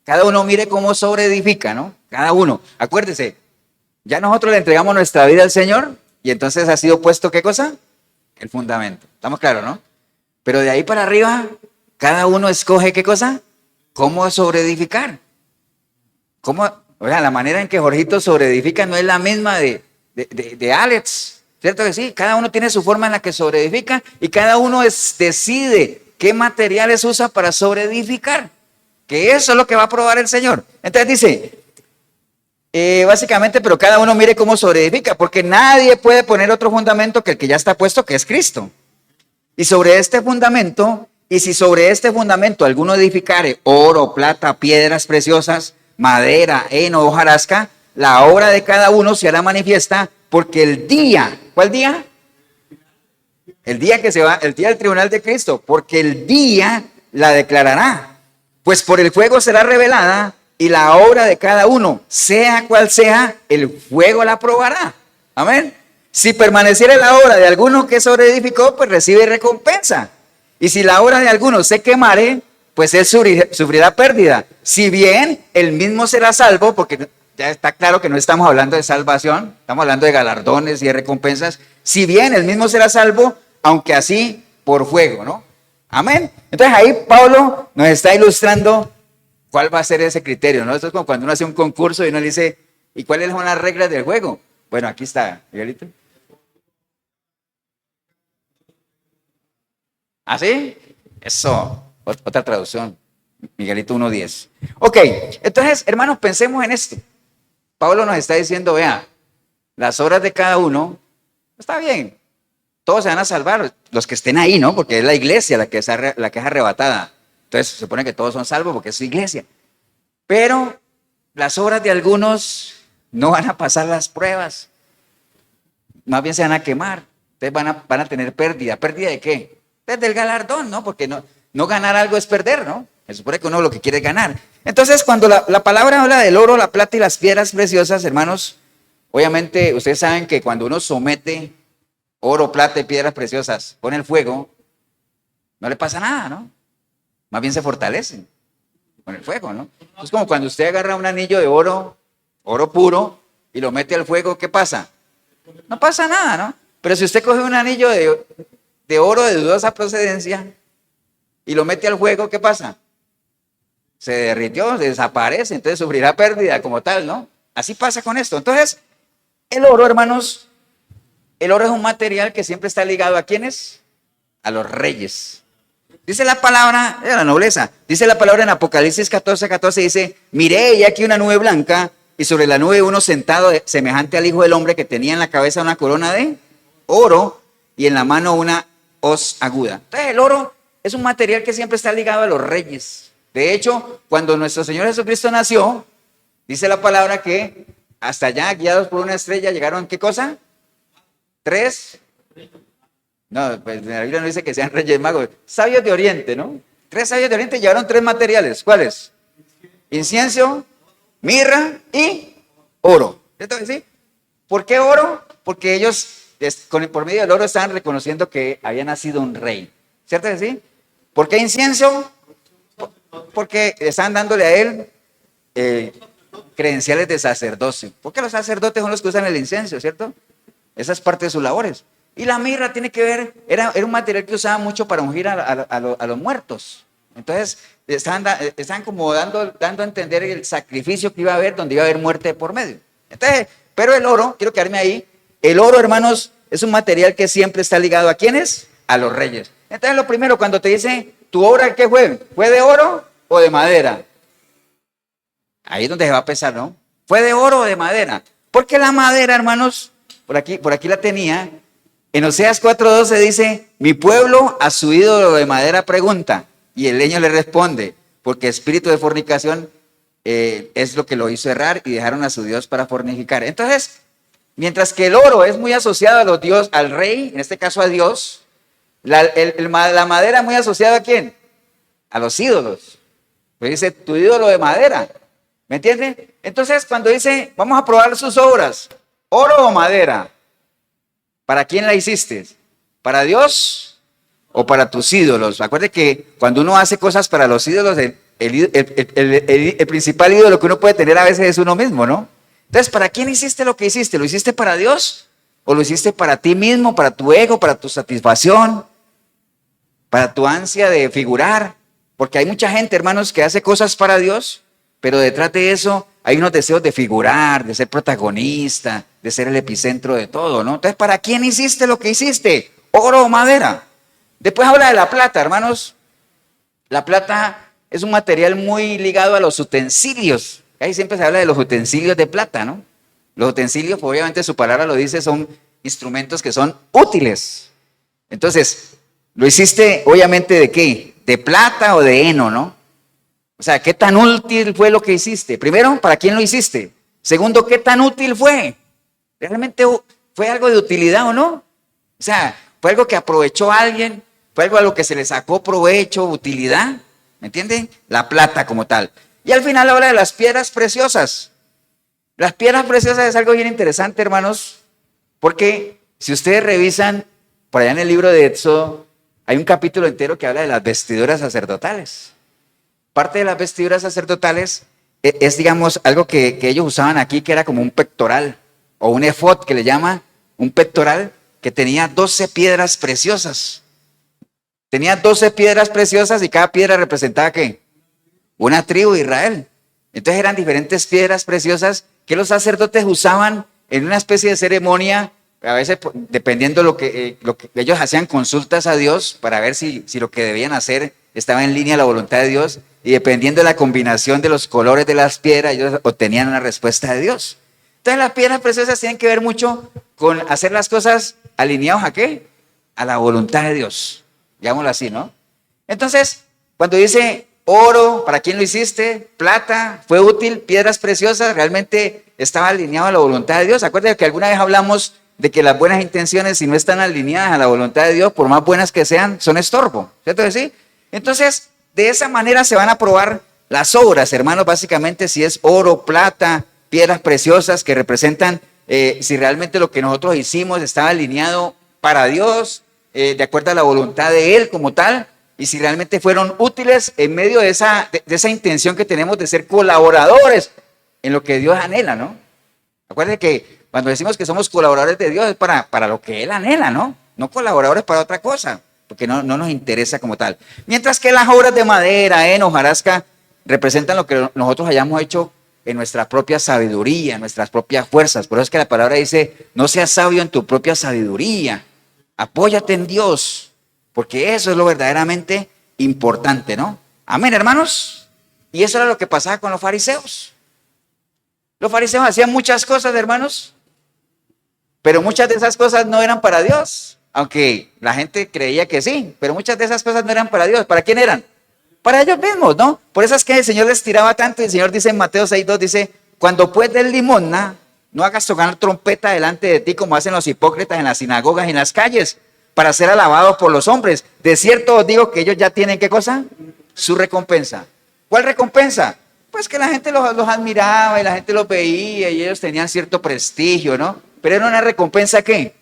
Cada uno mire cómo sobreedifica, ¿no? Cada uno. Acuérdese, ya nosotros le entregamos nuestra vida al Señor y entonces ha sido puesto, ¿qué cosa? El fundamento. ¿Estamos claros, no? Pero de ahí para arriba, cada uno escoge, ¿qué cosa? ¿Cómo sobreedificar? O sea, la manera en que Jorgito sobreedifica no es la misma de Alex, ¿cierto que sí? Cada uno tiene su forma en la que sobreedifica y cada uno decide qué materiales usa para sobreedificar, que eso es lo que va a probar el Señor. Entonces dice, básicamente, pero cada uno mire cómo sobreedifica, porque nadie puede poner otro fundamento que el que ya está puesto, que es Cristo. Y sobre este fundamento, y si sobre este fundamento alguno edificare oro, plata, piedras preciosas, madera, heno, hojarasca, la obra de cada uno se hará manifiesta, porque el día, ¿cuál día? El día el día del tribunal de Cristo, porque el día la declarará, pues por el fuego será revelada, y la obra de cada uno, sea cual sea, el fuego la probará. Amén. Si permaneciera la obra de alguno que sobreedificó, pues recibe recompensa. Y si la obra de alguno se quemare, pues él sufrirá pérdida. Si bien el mismo será salvo, porque ya está claro que no estamos hablando de salvación, estamos hablando de galardones y de recompensas. Si bien el mismo será salvo, aunque así por fuego, ¿no? Amén. Entonces ahí Pablo nos está ilustrando cuál va a ser ese criterio, ¿no? Esto es como cuando uno hace un concurso y uno le dice, ¿y cuáles son las reglas del juego? Bueno, aquí está, Miguelito. ¿Ah, sí? Eso. Otra traducción. Miguelito 1:10. Ok, entonces, hermanos, pensemos en esto. Pablo nos está diciendo, vea, las obras de cada uno, está bien, todos se van a salvar, los que estén ahí, ¿no? Porque es la iglesia la que es arrebatada. Entonces se supone que todos son salvos porque es su iglesia. Pero las obras de algunos no van a pasar las pruebas, más bien se van a quemar. Entonces van a tener pérdida. ¿Pérdida de qué? Desde el galardón, ¿no? Porque no ganar algo es perder, ¿no? Se supone que uno lo que quiere es ganar. Entonces, cuando la palabra habla del oro, la plata y las piedras preciosas, hermanos, obviamente ustedes saben que cuando uno somete oro, plata y piedras preciosas con el fuego, no le pasa nada, ¿no? Más bien se fortalecen con el fuego, ¿no? Es como cuando usted agarra un anillo de oro, oro puro, y lo mete al fuego, ¿qué pasa? No pasa nada, ¿no? Pero si usted coge un anillo de oro de dudosa procedencia y lo mete al fuego, ¿qué pasa? Se derritió, se desaparece, entonces sufrirá pérdida como tal, ¿no? Así pasa con esto. Entonces, el oro, hermanos, el oro es un material que siempre está ligado a ¿quiénes? A los reyes. Dice la palabra, de la nobleza, dice la palabra en Apocalipsis 14:14, dice, miré y aquí una nube blanca y sobre la nube uno sentado semejante al Hijo del Hombre que tenía en la cabeza una corona de oro y en la mano una hoz aguda. Entonces el oro es un material que siempre está ligado a los reyes. De hecho, cuando nuestro Señor Jesucristo nació, dice la palabra que hasta allá, guiados por una estrella, llegaron, ¿qué cosa? 3. No, pues en la Biblia no dice que sean reyes magos, sabios de Oriente, ¿no? 3 sabios de Oriente llevaron 3 materiales. ¿Cuáles? Incienso, mirra y oro. ¿Cierto que sí? ¿Por qué oro? Porque ellos, por medio del oro, estaban reconociendo que había nacido un rey. ¿Cierto que sí? ¿Por qué incienso? Porque estaban dándole a él credenciales de sacerdocio. Porque los sacerdotes son los que usan el incienso, ¿cierto? Esa es parte de sus labores. Y la mirra tiene que ver, era un material que usaban mucho para ungir a los muertos. Entonces, estaban como dando a entender el sacrificio que iba a haber, donde iba a haber muerte por medio. Entonces, pero el oro, quiero quedarme ahí, el oro, hermanos, es un material que siempre está ligado ¿a quiénes? A los reyes. Entonces, lo primero, cuando te dice, ¿tu obra qué fue? ¿Fue de oro o de madera? Ahí es donde se va a pesar, ¿no? ¿Fue de oro o de madera? Porque la madera, hermanos, por aquí la tenía. En Oseas 4:12 dice, mi pueblo a su ídolo de madera pregunta, y el leño le responde, porque espíritu de fornicación es lo que lo hizo errar y dejaron a su Dios para fornicar. Entonces, mientras que el oro es muy asociado a los dioses, al rey, en este caso a Dios, la madera muy asociada ¿a quién? A los ídolos. Pues dice, tu ídolo de madera. ¿Me entienden? Entonces, cuando dice, vamos a probar sus obras, oro o madera, ¿para quién la hiciste? ¿Para Dios o para tus ídolos? Acuérdate que cuando uno hace cosas para los ídolos, el principal ídolo que uno puede tener a veces es uno mismo, ¿no? Entonces, ¿para quién hiciste lo que hiciste? ¿Lo hiciste para Dios? ¿O lo hiciste para ti mismo, para tu ego, para tu satisfacción, para tu ansia de figurar? Porque hay mucha gente, hermanos, que hace cosas para Dios, pero detrás de eso hay unos deseos de figurar, de ser protagonista, de ser el epicentro de todo, ¿no? Entonces, ¿para quién hiciste lo que hiciste? ¿Oro o madera? Después habla de la plata, hermanos. La plata es un material muy ligado a los utensilios. Ahí siempre se habla de los utensilios de plata, ¿no? Los utensilios, pues, obviamente su palabra lo dice, son instrumentos que son útiles. Entonces, ¿lo hiciste obviamente de qué? ¿De plata o de heno, no? O sea, ¿qué tan útil fue lo que hiciste? Primero, ¿para quién lo hiciste? Segundo, ¿qué tan útil fue? ¿Realmente fue algo de utilidad o no? O sea, ¿fue algo que aprovechó a alguien? ¿Fue algo a lo que se le sacó provecho, utilidad? ¿Me entienden? La plata como tal. Y al final habla de las piedras preciosas. Las piedras preciosas es algo bien interesante, hermanos, porque si ustedes revisan, por allá en el libro de Éxodo, hay un capítulo entero que habla de las vestiduras sacerdotales. Parte de las vestiduras sacerdotales es, digamos, algo que ellos usaban aquí, que era como un pectoral, o un efod, que le llama un pectoral, que tenía 12 piedras preciosas. Tenía 12 piedras preciosas y cada piedra representaba ¿qué? Una tribu de Israel. Entonces eran diferentes piedras preciosas que los sacerdotes usaban en una especie de ceremonia a veces dependiendo lo que ellos hacían consultas a Dios para ver si lo que debían hacer estaba en línea a la voluntad de Dios, y dependiendo de la combinación de los colores de las piedras, ellos obtenían una respuesta de Dios. Entonces las piedras preciosas tienen que ver mucho con hacer las cosas alineados ¿a qué? A la voluntad de Dios, digámoslo así, ¿no? Entonces, cuando dice oro, ¿para quién lo hiciste? Plata, fue útil, piedras preciosas, realmente estaba alineado a la voluntad de Dios. Acuérdense que alguna vez hablamos de que las buenas intenciones, si no están alineadas a la voluntad de Dios, por más buenas que sean, son estorbo, ¿cierto que sí? Entonces, de esa manera se van a probar las obras, hermanos, básicamente si es oro, plata, piedras preciosas que representan si realmente lo que nosotros hicimos estaba alineado para Dios, de acuerdo a la voluntad de Él como tal, y si realmente fueron útiles en medio de esa intención que tenemos de ser colaboradores en lo que Dios anhela, ¿no? Acuérdense que cuando decimos que somos colaboradores de Dios es para lo que Él anhela, ¿no? No colaboradores para otra cosa, porque no nos interesa como tal. Mientras que las obras de madera, hojarasca, representan lo que nosotros hayamos hecho en nuestra propia sabiduría, en nuestras propias fuerzas. Por eso es que la palabra dice, no seas sabio en tu propia sabiduría, apóyate en Dios, porque eso es lo verdaderamente importante, ¿no? Amén, hermanos. Y eso era lo que pasaba con los fariseos. Los fariseos hacían muchas cosas, hermanos, pero muchas de esas cosas no eran para Dios, aunque la gente creía que sí, pero muchas de esas cosas no eran para Dios. ¿Para quién eran? Para ellos mismos, ¿no? Por eso es que el Señor les tiraba tanto, y el Señor dice en Mateo 6:2, dice, cuando pues des limosna, no hagas tocar trompeta delante de ti como hacen los hipócritas en las sinagogas y en las calles, para ser alabados por los hombres. De cierto os digo que ellos ya tienen, ¿qué cosa? Su recompensa. ¿Cuál recompensa? Pues que la gente los admiraba y la gente los veía y ellos tenían cierto prestigio, ¿no? Pero era una recompensa, ¿qué?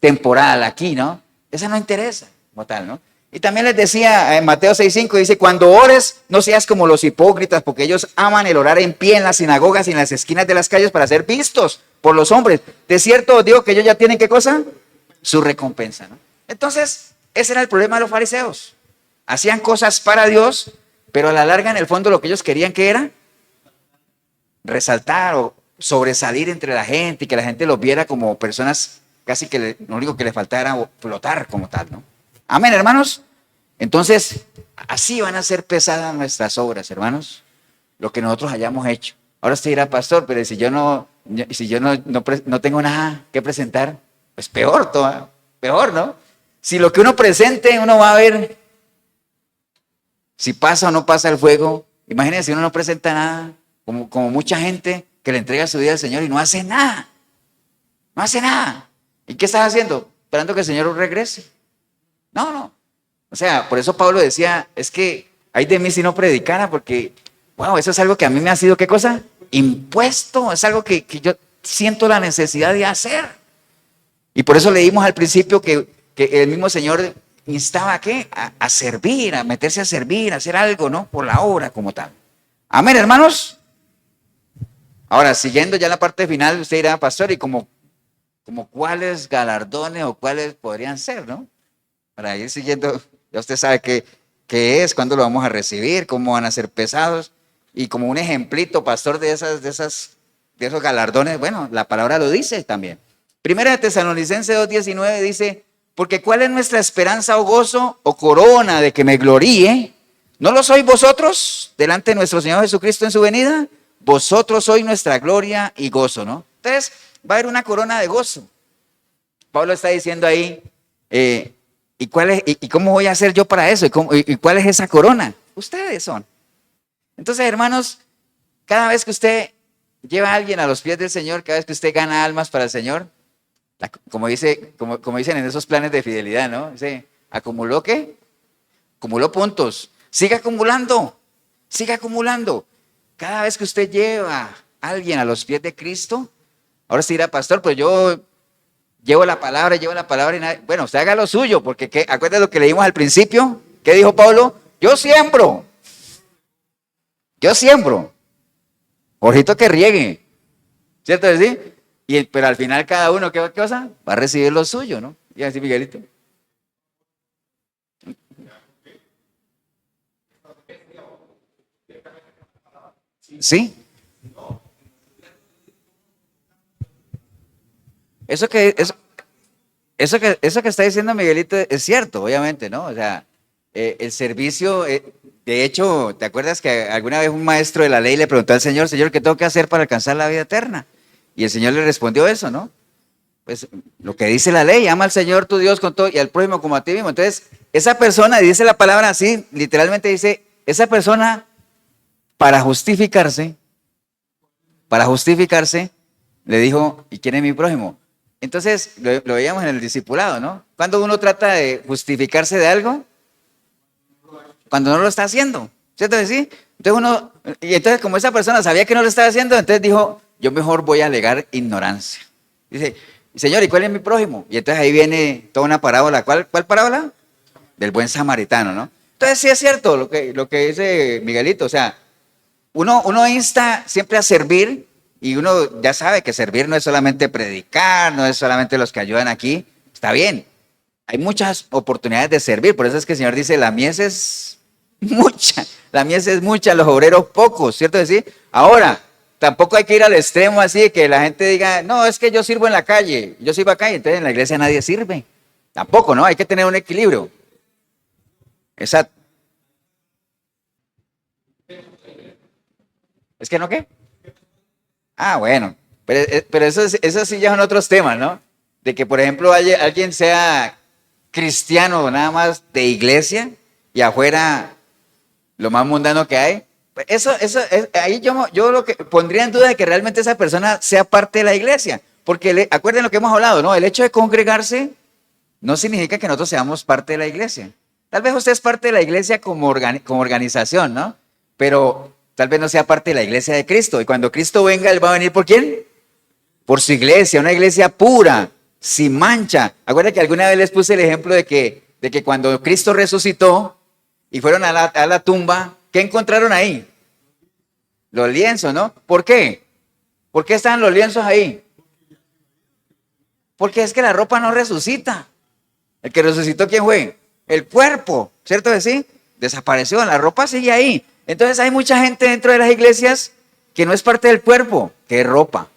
Temporal aquí, ¿no? Esa no interesa como tal, ¿no? Y también les decía en Mateo 6:5, dice, cuando ores, no seas como los hipócritas, porque ellos aman el orar en pie en las sinagogas y en las esquinas de las calles para ser vistos por los hombres. De cierto os digo que ellos ya tienen, ¿qué cosa? Su recompensa, ¿no? Entonces, ese era el problema de los fariseos. Hacían cosas para Dios, pero a la larga, en el fondo, lo que ellos querían, ¿qué era? Resaltar o sobresalir entre la gente y que la gente los viera como personas casi que lo único que les faltaba era flotar como tal, ¿no? Amén, hermanos. Entonces, así van a ser pesadas nuestras obras, hermanos, lo que nosotros hayamos hecho. Ahora usted dirá, pastor, pero si yo no tengo nada que presentar, pues peor, peor, ¿no? Si lo que uno presente, uno va a ver si pasa o no pasa el fuego. Imagínense si uno no presenta nada, como mucha gente que le entrega su vida al Señor y no hace nada. No hace nada. ¿Y qué estás haciendo? Esperando que el Señor regrese. No. O sea, por eso Pablo decía, es que hay de mí si no predicara, porque, wow, eso es algo que a mí me ha sido, ¿qué cosa? Impuesto, es algo que yo siento la necesidad de hacer. Y por eso leímos al principio que el mismo Señor instaba ¿a qué? A servir, a meterse a servir, a hacer algo, ¿no? Por la obra como tal. Amén, hermanos. Ahora, siguiendo ya la parte final, usted dirá, pastor, ¿y como cuáles galardones o cuáles podrían ser, ¿no? Para ir siguiendo, ya usted sabe qué es, cuándo lo vamos a recibir, cómo van a ser pesados. Y como un ejemplito, pastor, de esos galardones, bueno, la palabra lo dice también. Primera de Tesalonicenses 2:19 dice, porque ¿cuál es nuestra esperanza o gozo o corona de que me gloríe? ¿No lo sois vosotros delante de nuestro Señor Jesucristo en su venida? Vosotros sois nuestra gloria y gozo, ¿no? Entonces, va a haber una corona de gozo. Pablo está diciendo ahí, ¿y cómo voy a hacer yo para eso? ¿Y cuál es esa corona? Ustedes son. Entonces, hermanos, cada vez que usted lleva a alguien a los pies del Señor, cada vez que usted gana almas para el Señor, como dicen en esos planes de fidelidad, ¿no? Dice, ¿acumuló qué? Acumuló puntos. Siga acumulando, siga acumulando. Cada vez que usted lleva a alguien a los pies de Cristo, ahora se dirá, pastor, pues yo llevo la palabra y nada. Bueno, usted haga lo suyo, porque acuérdate lo que leímos al principio. ¿Qué dijo Pablo? Yo siembro. Ojito que riegue. ¿Cierto decir? Pero al final cada uno, ¿qué cosa? Va a recibir lo suyo, ¿no? Y así, Miguelito. ¿Sí? Eso que, eso, eso que está diciendo Miguelito es cierto, obviamente, ¿no? O sea, el servicio, de hecho, ¿te acuerdas que alguna vez un maestro de la ley le preguntó al Señor, Señor, ¿qué tengo que hacer para alcanzar la vida eterna? Y el Señor le respondió eso, ¿no? Pues lo que dice la ley, ama al Señor tu Dios con todo y al prójimo como a ti mismo. Entonces, esa persona, dice la palabra así, literalmente dice, esa persona para justificarse, le dijo, ¿y quién es mi prójimo? Entonces, lo veíamos en el discipulado, ¿no? Cuando uno trata de justificarse de algo, cuando no lo está haciendo, ¿cierto que sí? Entonces como esa persona sabía que no lo estaba haciendo, entonces dijo, yo mejor voy a alegar ignorancia. Dice, Señor, ¿y cuál es mi prójimo? Y entonces ahí viene toda una parábola. ¿Cuál parábola? Del buen samaritano, ¿no? Entonces sí es cierto lo que dice Miguelito, o sea, uno insta siempre a servir y uno ya sabe que servir no es solamente predicar, no es solamente los que ayudan aquí, está bien. Hay muchas oportunidades de servir, por eso es que el Señor dice, la mies es mucha, la mies es mucha, los obreros pocos, ¿cierto decir? Ahora, tampoco hay que ir al extremo así de que la gente diga, no, es que yo sirvo en la calle, yo sirvo acá y entonces en la iglesia nadie sirve. Tampoco, ¿no? Hay que tener un equilibrio. Exacto. ¿Es que no qué? Ah, bueno, pero eso sí ya son otros temas, ¿no? De que, por ejemplo, alguien sea cristiano nada más de iglesia y afuera lo más mundano que hay. Ahí yo lo que pondría en duda de que realmente esa persona sea parte de la iglesia. Porque acuerden lo que hemos hablado, ¿no? El hecho de congregarse no significa que nosotros seamos parte de la iglesia. Tal vez usted es parte de la iglesia como organización, ¿no? Pero tal vez no sea parte de la iglesia de Cristo. Y cuando Cristo venga, ¿Él va a venir por quién? Por su iglesia, una iglesia pura, sin mancha. Acuérdense que alguna vez les puse el ejemplo de que cuando Cristo resucitó y fueron a la tumba, ¿qué encontraron ahí? Los lienzos, ¿no? ¿Por qué? ¿Por qué están los lienzos ahí? Porque es que la ropa no resucita. El que resucitó, ¿quién fue? El cuerpo, ¿cierto que sí? Desapareció, la ropa sigue ahí. Entonces hay mucha gente dentro de las iglesias que no es parte del cuerpo, que es ropa.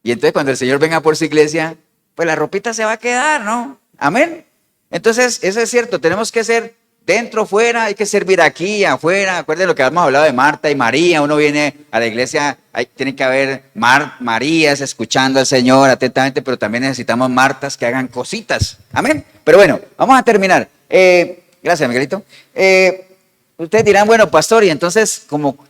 Y entonces cuando el Señor venga por su iglesia, pues la ropita se va a quedar, ¿no? Amén. Entonces, eso es cierto, tenemos que ser dentro, fuera, hay que servir aquí, afuera. Acuérdense lo que hemos hablado de Marta y María. Uno viene a la iglesia, tiene que haber Marías escuchando al Señor atentamente, pero también necesitamos Martas que hagan cositas. Amén. Pero bueno, vamos a terminar. Gracias, Miguelito. Ustedes dirán, bueno, pastor, y entonces,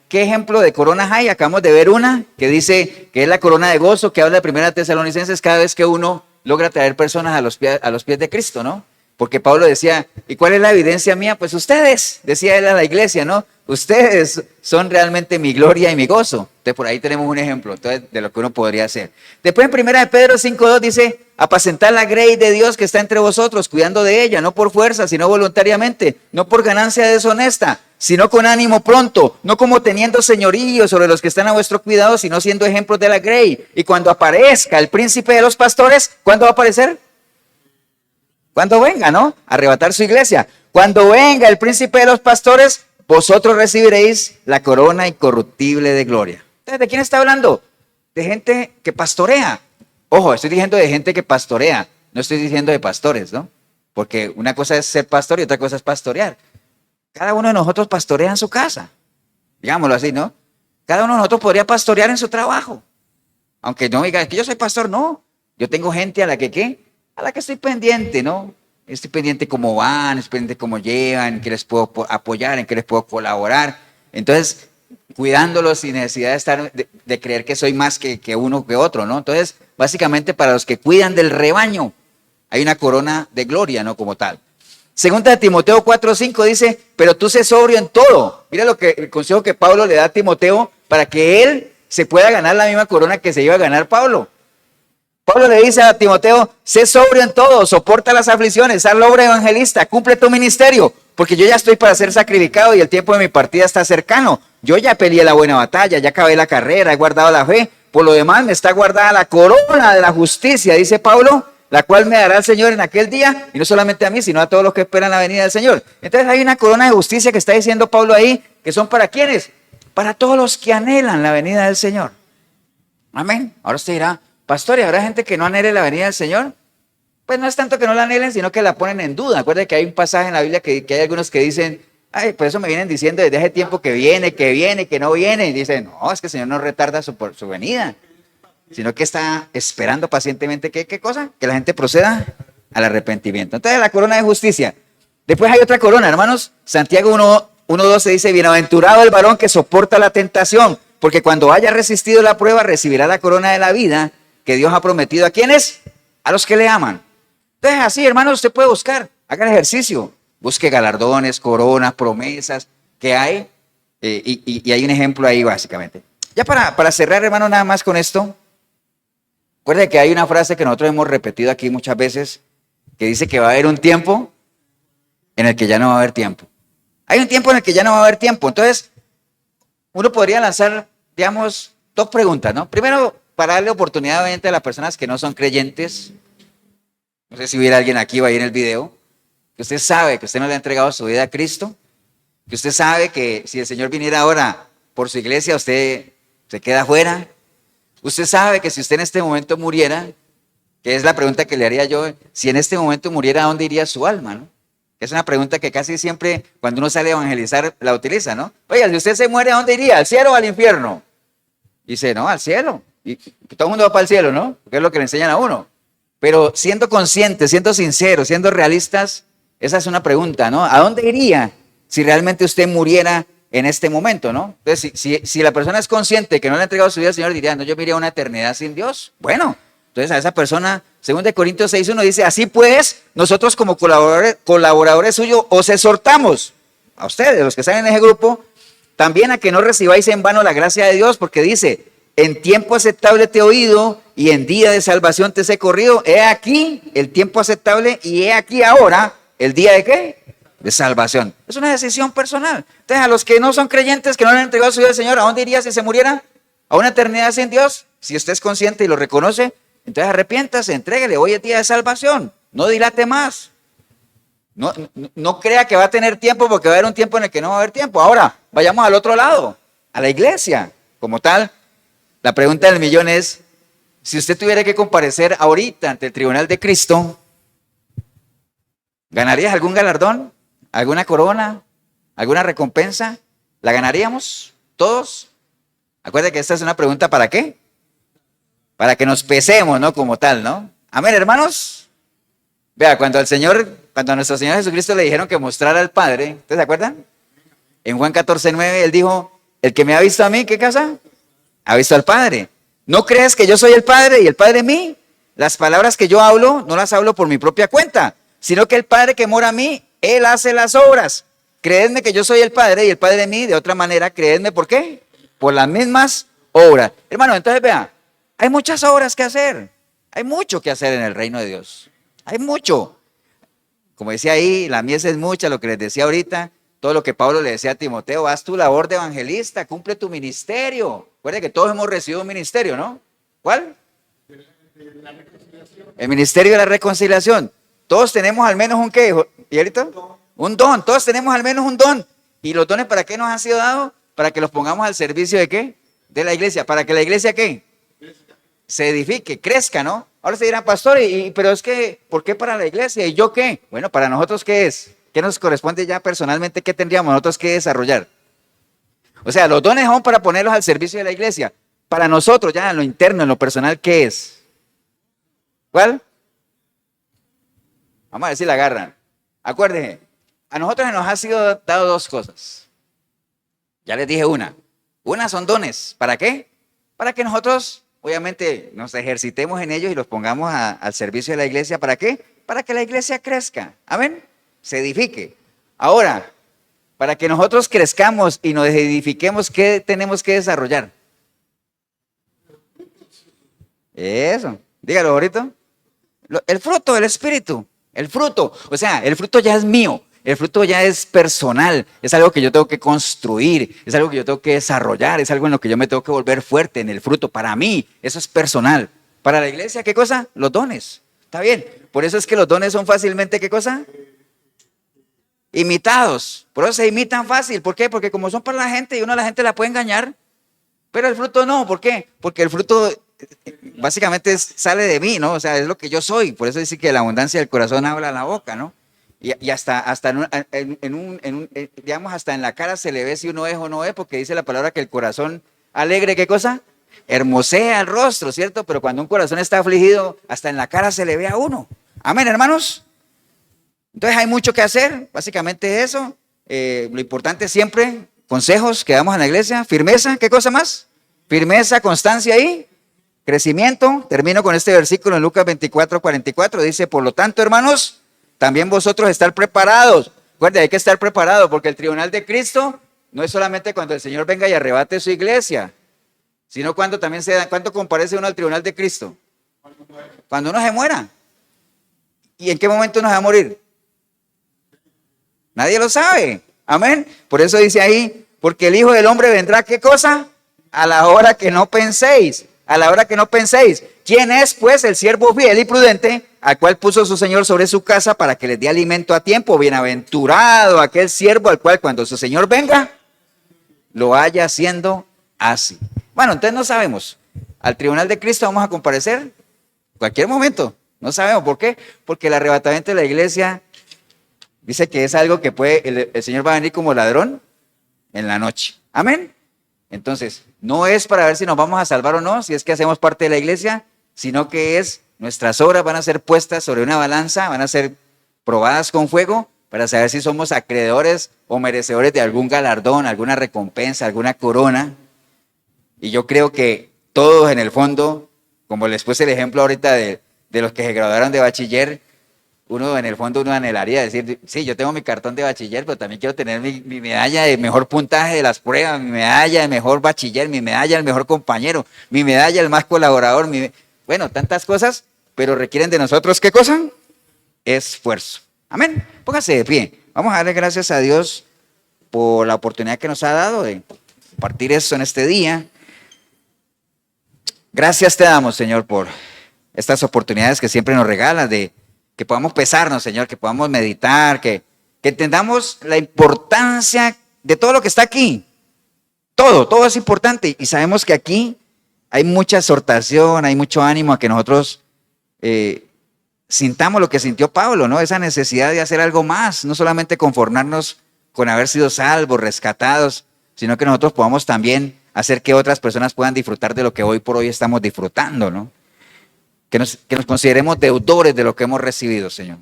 ¿qué ejemplo de coronas hay? Acabamos de ver una que dice que es la corona de gozo, que habla de Primera Tesalonicenses cada vez que uno logra traer personas a los pies de Cristo, ¿no? Porque Pablo decía, ¿y cuál es la evidencia mía? Pues ustedes, decía él a la iglesia, ¿no? Ustedes son realmente mi gloria y mi gozo. Entonces por ahí tenemos un ejemplo entonces, de lo que uno podría hacer. Después en 1 Pedro 5:2 dice, apacentar la grey de Dios que está entre vosotros, cuidando de ella, no por fuerza, sino voluntariamente, no por ganancia deshonesta, sino con ánimo pronto, no como teniendo señorío sobre los que están a vuestro cuidado, sino siendo ejemplos de la grey. Y cuando aparezca el príncipe de los pastores, ¿cuándo va a aparecer? Cuando venga, ¿no? Arrebatar su iglesia. Cuando venga el príncipe de los pastores, vosotros recibiréis la corona incorruptible de gloria. Entonces, ¿de quién está hablando? De gente que pastorea. Ojo, estoy diciendo de gente que pastorea, no estoy diciendo de pastores, ¿no? Porque una cosa es ser pastor y otra cosa es pastorear. Cada uno de nosotros pastorea en su casa, digámoslo así, ¿no? Cada uno de nosotros podría pastorear en su trabajo. Aunque no diga que yo soy pastor, no. Yo tengo gente a la que, ¿qué? A la que estoy pendiente, ¿no? Estoy pendiente cómo van, estoy pendiente cómo llevan, en qué les puedo apoyar, en qué les puedo colaborar. Entonces, cuidándolos sin necesidad de estar, de creer que soy más que uno que otro, ¿no? Entonces, básicamente para los que cuidan del rebaño, hay una corona de gloria, ¿no? Como tal. Segunda de Timoteo 4:5 dice, pero tú sé sobrio en todo. Mira el consejo que Pablo le da a Timoteo para que él se pueda ganar la misma corona que se iba a ganar Pablo. Pablo le dice a Timoteo, sé sobrio en todo, soporta las aflicciones, haz la obra evangelista, cumple tu ministerio, porque yo ya estoy para ser sacrificado y el tiempo de mi partida está cercano. Yo ya peleé la buena batalla, ya acabé la carrera, he guardado la fe. Por lo demás me está guardada la corona de la justicia, dice Pablo, la cual me dará el Señor en aquel día, y no solamente a mí, sino a todos los que esperan la venida del Señor. Entonces hay una corona de justicia que está diciendo Pablo ahí, que son para ¿quiénes? Para todos los que anhelan la venida del Señor. Amén. Ahora usted dirá, Pastor, ¿y habrá gente que no anhele la venida del Señor? Pues no es tanto que no la anhelen, sino que la ponen en duda. Acuérdense que hay un pasaje en la Biblia que hay algunos que dicen, ay, por eso me vienen diciendo desde hace tiempo que viene, que no viene. Y dicen, no, es que el Señor no retarda su venida, sino que está esperando pacientemente, ¿qué cosa? Que la gente proceda al arrepentimiento. Entonces la corona de justicia. Después hay otra corona, hermanos. Santiago 1:12 dice, bienaventurado el varón que soporta la tentación, porque cuando haya resistido la prueba recibirá la corona de la vida que Dios ha prometido. ¿A quiénes? A los que le aman. Entonces así, hermanos, usted puede buscar, haga el ejercicio, busque galardones, coronas, promesas que hay, y hay un ejemplo ahí básicamente. Ya para cerrar, hermano, nada más con esto, recuerde que hay una frase que nosotros hemos repetido aquí muchas veces, que dice que va a haber un tiempo en el que ya no va a haber tiempo. Hay un tiempo en el que ya no va a haber tiempo. Entonces, uno podría lanzar, digamos, dos preguntas, ¿no? Primero, para darle oportunidad obviamente a las personas que no son creyentes. No sé si hubiera alguien aquí o ahí en el video, que usted sabe que usted no le ha entregado su vida a Cristo, que usted sabe que si el Señor viniera ahora por su iglesia, usted se queda afuera. Usted sabe que si usted en este momento muriera, que es la pregunta que le haría yo, si en este momento muriera, ¿a dónde iría su alma, no? Es una pregunta que casi siempre cuando uno sale a evangelizar la utiliza, ¿no? Oiga, si usted se muere, ¿a dónde iría? ¿Al cielo o al infierno? Dice, no, al cielo. Y todo el mundo va para el cielo, ¿no? Porque es lo que le enseñan a uno. Pero siendo conscientes, siendo sinceros, siendo realistas, esa es una pregunta, ¿no? ¿A dónde iría si realmente usted muriera en este momento, ¿no? Entonces, si la persona es consciente que no le ha entregado su vida al Señor, diría, no, yo me iría a una eternidad sin Dios. Bueno, entonces a esa persona, 2 Corintios 6:1 dice, así pues, nosotros como colaboradores suyos os exhortamos, a ustedes, los que están en ese grupo, también a que no recibáis en vano la gracia de Dios, porque dice, en tiempo aceptable te he oído y en día de salvación te he corrido. He aquí el tiempo aceptable y he aquí ahora el día de ¿qué? De salvación. Es una decisión personal. Entonces a los que no son creyentes, que no le han entregado su vida al Señor, ¿a dónde iría si se muriera? ¿A una eternidad sin Dios? Si usted es consciente y lo reconoce, entonces arrepiéntase, entréguele, hoy es día de salvación. No dilate más. No crea que va a tener tiempo porque va a haber un tiempo en el que no va a haber tiempo. Ahora, vayamos al otro lado, a la iglesia como tal. La pregunta del millón es, si usted tuviera que comparecer ahorita ante el tribunal de Cristo, ¿ganarías algún galardón? ¿Alguna corona? ¿Alguna recompensa? ¿La ganaríamos todos? Acuérdense que esta es una pregunta ¿para qué? Para que nos pesemos, ¿no? Como tal, ¿no? Amén, hermanos. Vea, cuando a nuestro Señor Jesucristo le dijeron que mostrara al Padre, ¿ustedes se acuerdan? En Juan 14:9, Él dijo, el que me ha visto a mí, ¿qué cosa? Ha visto al Padre. ¿No crees que yo soy el Padre y el Padre en mí? Las palabras que yo hablo, no las hablo por mi propia cuenta, sino que el Padre que mora en mí, Él hace las obras. Creedme que yo soy el Padre y el Padre en mí, de otra manera, creedme, ¿por qué? Por las mismas obras. Hermano, entonces vea, hay muchas obras que hacer. Hay mucho que hacer en el reino de Dios. Hay mucho. Como decía ahí, la mies es mucha, lo que les decía ahorita, todo lo que Pablo le decía a Timoteo, haz tu labor de evangelista, cumple tu ministerio. Recuerda que todos hemos recibido un ministerio, ¿no? ¿Cuál? El ministerio de la reconciliación. Todos tenemos al menos un ¿qué? ¿Y ahorita? Un don. Todos tenemos al menos un don. ¿Y los dones para qué nos han sido dados? Para que los pongamos al servicio de ¿qué? De la iglesia. ¿Para que la iglesia qué? Se edifique, crezca, ¿no? Ahora se dirán, pastor, pero es que, ¿por qué para la iglesia? ¿Y yo qué? Bueno, para nosotros, ¿qué es? ¿Qué nos corresponde ya personalmente? ¿Qué tendríamos nosotros que desarrollar? O sea, los dones son para ponerlos al servicio de la iglesia. Para nosotros, ya en lo interno, en lo personal, ¿qué es? ¿Cuál? Vamos a ver si la agarran. Acuérdense, a nosotros nos ha sido dado dos cosas. Ya les dije una. Una son dones. ¿Para qué? Para que nosotros, obviamente, nos ejercitemos en ellos y los pongamos al servicio de la iglesia. ¿Para qué? Para que la iglesia crezca. Amén. Se edifique. Ahora, para que nosotros crezcamos y nos edifiquemos, ¿qué tenemos que desarrollar? Eso. Dígalo ahorita. El fruto del Espíritu. El fruto. O sea, el fruto ya es mío. El fruto ya es personal. Es algo que yo tengo que construir. Es algo que yo tengo que desarrollar. Es algo en lo que yo me tengo que volver fuerte en el fruto. Para mí, eso es personal. Para la iglesia, ¿qué cosa? Los dones. Está bien. Por eso es que los dones son fácilmente, ¿qué cosa? Imitados. Por eso se imitan fácil. ¿Por qué? Porque como son para la gente y uno a la gente la puede engañar, pero el fruto no. ¿Por qué? Porque el fruto básicamente sale de mí, ¿no? O sea, es lo que yo soy. Por eso dice que la abundancia del corazón habla la boca, ¿no? Y hasta digamos, hasta en la cara se le ve si uno es o no es, porque dice la palabra que el corazón alegre, ¿qué cosa? Hermosea el rostro, ¿cierto? Pero cuando un corazón está afligido, hasta en la cara se le ve a uno. Amén, hermanos. Entonces hay mucho que hacer, básicamente eso. Lo importante siempre, consejos que damos en la iglesia, firmeza, ¿qué cosa más? Firmeza, constancia y crecimiento. Termino con este versículo en Lucas 24:44, dice, por lo tanto, hermanos, también vosotros estar preparados. Recuerden, hay que estar preparados porque el tribunal de Cristo no es solamente cuando el Señor venga y arrebate su iglesia, sino cuando también ¿cuándo comparece uno al tribunal de Cristo? Cuando uno se muera. ¿Y en qué momento uno se va a morir? Nadie lo sabe. Amén. Por eso dice ahí, porque el Hijo del Hombre vendrá, ¿qué cosa? A la hora que no penséis. A la hora que no penséis. ¿Quién es, pues, el siervo fiel y prudente, al cual puso su Señor sobre su casa para que les dé alimento a tiempo? Bienaventurado aquel siervo al cual cuando su Señor venga, lo haya haciendo así. Bueno, entonces no sabemos. Al tribunal de Cristo vamos a comparecer cualquier momento. No sabemos por qué. Porque el arrebatamiento de la iglesia dice que es algo que el Señor va a venir como ladrón en la noche. Amén. Entonces, no es para ver si nos vamos a salvar o no, si es que hacemos parte de la iglesia, sino que nuestras obras van a ser puestas sobre una balanza, van a ser probadas con fuego para saber si somos acreedores o merecedores de algún galardón, alguna recompensa, alguna corona. Y yo creo que todos en el fondo, como les puse el ejemplo ahorita de los que se graduaron de bachiller, uno en el fondo uno anhelaría decir, sí, yo tengo mi cartón de bachiller, pero también quiero tener mi medalla de mejor puntaje de las pruebas, mi medalla de mejor bachiller, mi medalla del mejor compañero, mi medalla del más colaborador, bueno, tantas cosas, pero requieren de nosotros, ¿qué cosa? Esfuerzo. Amén. Póngase de pie. Vamos a darle gracias a Dios por la oportunidad que nos ha dado de compartir eso en este día. Gracias te damos, Señor, por estas oportunidades que siempre nos regalas de que podamos pesarnos, Señor, que podamos meditar, que entendamos la importancia de todo lo que está aquí. Todo es importante. Y sabemos que aquí hay mucha exhortación, hay mucho ánimo a que nosotros sintamos lo que sintió Pablo, ¿no? Esa necesidad de hacer algo más, no solamente conformarnos con haber sido salvos, rescatados, sino que nosotros podamos también hacer que otras personas puedan disfrutar de lo que hoy por hoy estamos disfrutando, ¿no? Que nos consideremos deudores de lo que hemos recibido, Señor.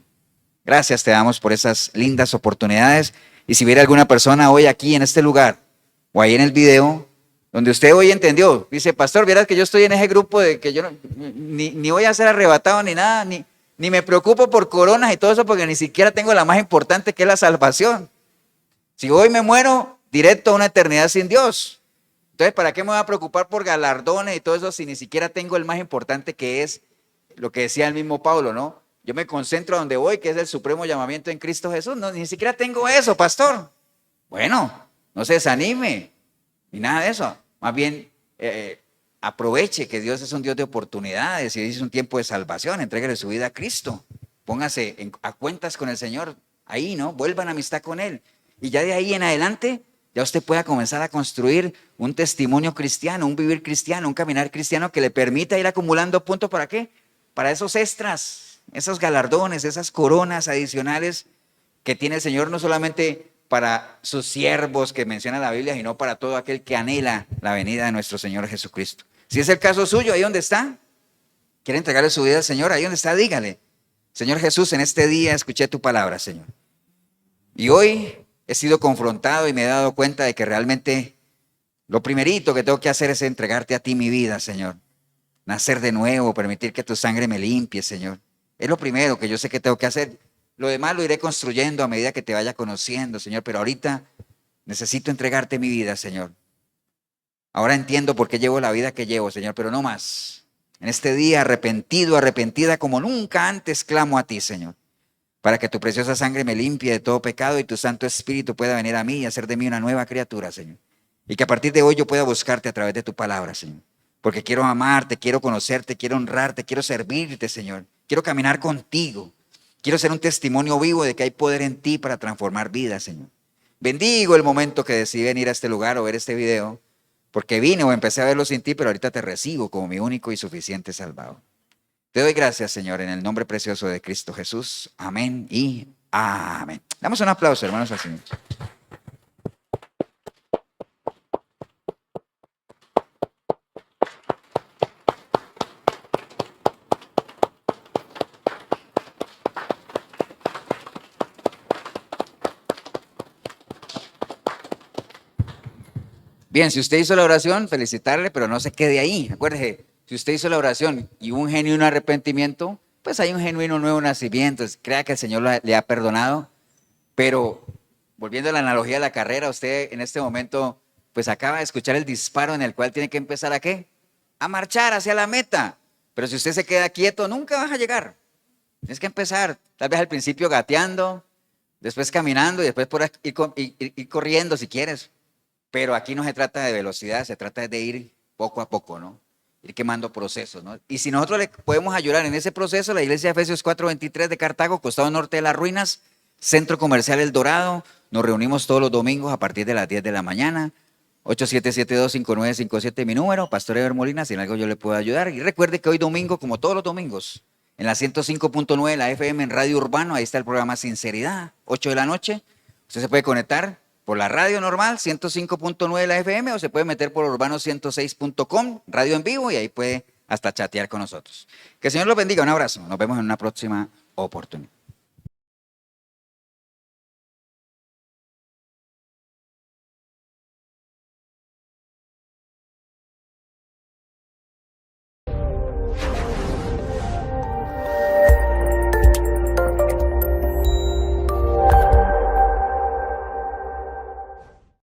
Gracias te damos por esas lindas oportunidades. Y si hubiera alguna persona hoy aquí en este lugar o ahí en el video, donde usted hoy entendió, dice, pastor, vieras que yo estoy en ese grupo de que yo ni voy a ser arrebatado ni nada, ni me preocupo por coronas y todo eso, porque ni siquiera tengo la más importante, que es la salvación. Si hoy me muero, directo a una eternidad sin Dios. Entonces, ¿para qué me voy a preocupar por galardones y todo eso si ni siquiera tengo el más importante, que es lo que decía el mismo Pablo, ¿no? Yo me concentro a donde voy, que es el supremo llamamiento en Cristo Jesús. No, ni siquiera tengo eso, pastor. Bueno, no se desanime, ni nada de eso. Más bien, aproveche que Dios es un Dios de oportunidades y es un tiempo de salvación. Entréguele su vida a Cristo. Póngase a cuentas con el Señor. Ahí, ¿no? Vuelvan a amistad con Él. Y ya de ahí en adelante, ya usted pueda comenzar a construir un testimonio cristiano, un vivir cristiano, un caminar cristiano que le permita ir acumulando puntos. ¿Para qué? Para esos extras, esos galardones, esas coronas adicionales que tiene el Señor, no solamente para sus siervos que menciona la Biblia, sino para todo aquel que anhela la venida de nuestro Señor Jesucristo. Si es el caso suyo, ahí donde está, quiere entregarle su vida al Señor, ahí donde está, dígale, Señor Jesús, en este día escuché tu palabra, Señor. Y hoy he sido confrontado y me he dado cuenta de que realmente lo primerito que tengo que hacer es entregarte a ti mi vida, Señor. Nacer de nuevo, permitir que tu sangre me limpie, Señor. Es lo primero que yo sé que tengo que hacer. Lo demás lo iré construyendo a medida que te vaya conociendo, Señor. Pero ahorita necesito entregarte mi vida, Señor. Ahora entiendo por qué llevo la vida que llevo, Señor, pero no más. En este día arrepentido, arrepentida como nunca antes, clamo a ti, Señor, para que tu preciosa sangre me limpie de todo pecado y tu Santo Espíritu pueda venir a mí y hacer de mí una nueva criatura, Señor. Y que a partir de hoy yo pueda buscarte a través de tu palabra, Señor. Porque quiero amarte, quiero conocerte, quiero honrarte, quiero servirte, Señor. Quiero caminar contigo. Quiero ser un testimonio vivo de que hay poder en ti para transformar vidas, Señor. Bendigo el momento que decidí venir a este lugar o ver este video, porque vine o empecé a verlo sin ti, pero ahorita te recibo como mi único y suficiente Salvador. Te doy gracias, Señor, en el nombre precioso de Cristo Jesús. Amén y amén. Damos un aplauso, hermanos, al Señor. Bien, si usted hizo la oración, felicitarle, pero no se quede ahí. Acuérdese, si usted hizo la oración y hubo un genuino arrepentimiento, pues hay un genuino nuevo nacimiento. Crea que el Señor le ha perdonado. Pero volviendo a la analogía de la carrera, usted en este momento, pues acaba de escuchar el disparo en el cual tiene que empezar ¿a qué? A marchar hacia la meta. Pero si usted se queda quieto, nunca vas a llegar. Tienes que empezar, tal vez al principio gateando, después caminando y después ir corriendo si quieres. Pero aquí no se trata de velocidad, se trata de ir poco a poco, ¿no? Ir quemando procesos, ¿no? Y si nosotros le podemos ayudar en ese proceso, la iglesia de Efesios 4:23 de Cartago, costado norte de las ruinas, Centro Comercial El Dorado, nos reunimos todos los domingos a partir de las 10 de la mañana. 8772-5957 mi número, Pastor Eber Molina, si en algo yo le puedo ayudar. Y recuerde que hoy domingo, como todos los domingos, en la 105.9 la FM en Radio Urbano, ahí está el programa Sinceridad, 8 de la noche. Usted se puede conectar por la radio normal, 105.9 la FM, o se puede meter por urbano106.com, radio en vivo, y ahí puede hasta chatear con nosotros. Que el Señor los bendiga, un abrazo. Nos vemos en una próxima oportunidad.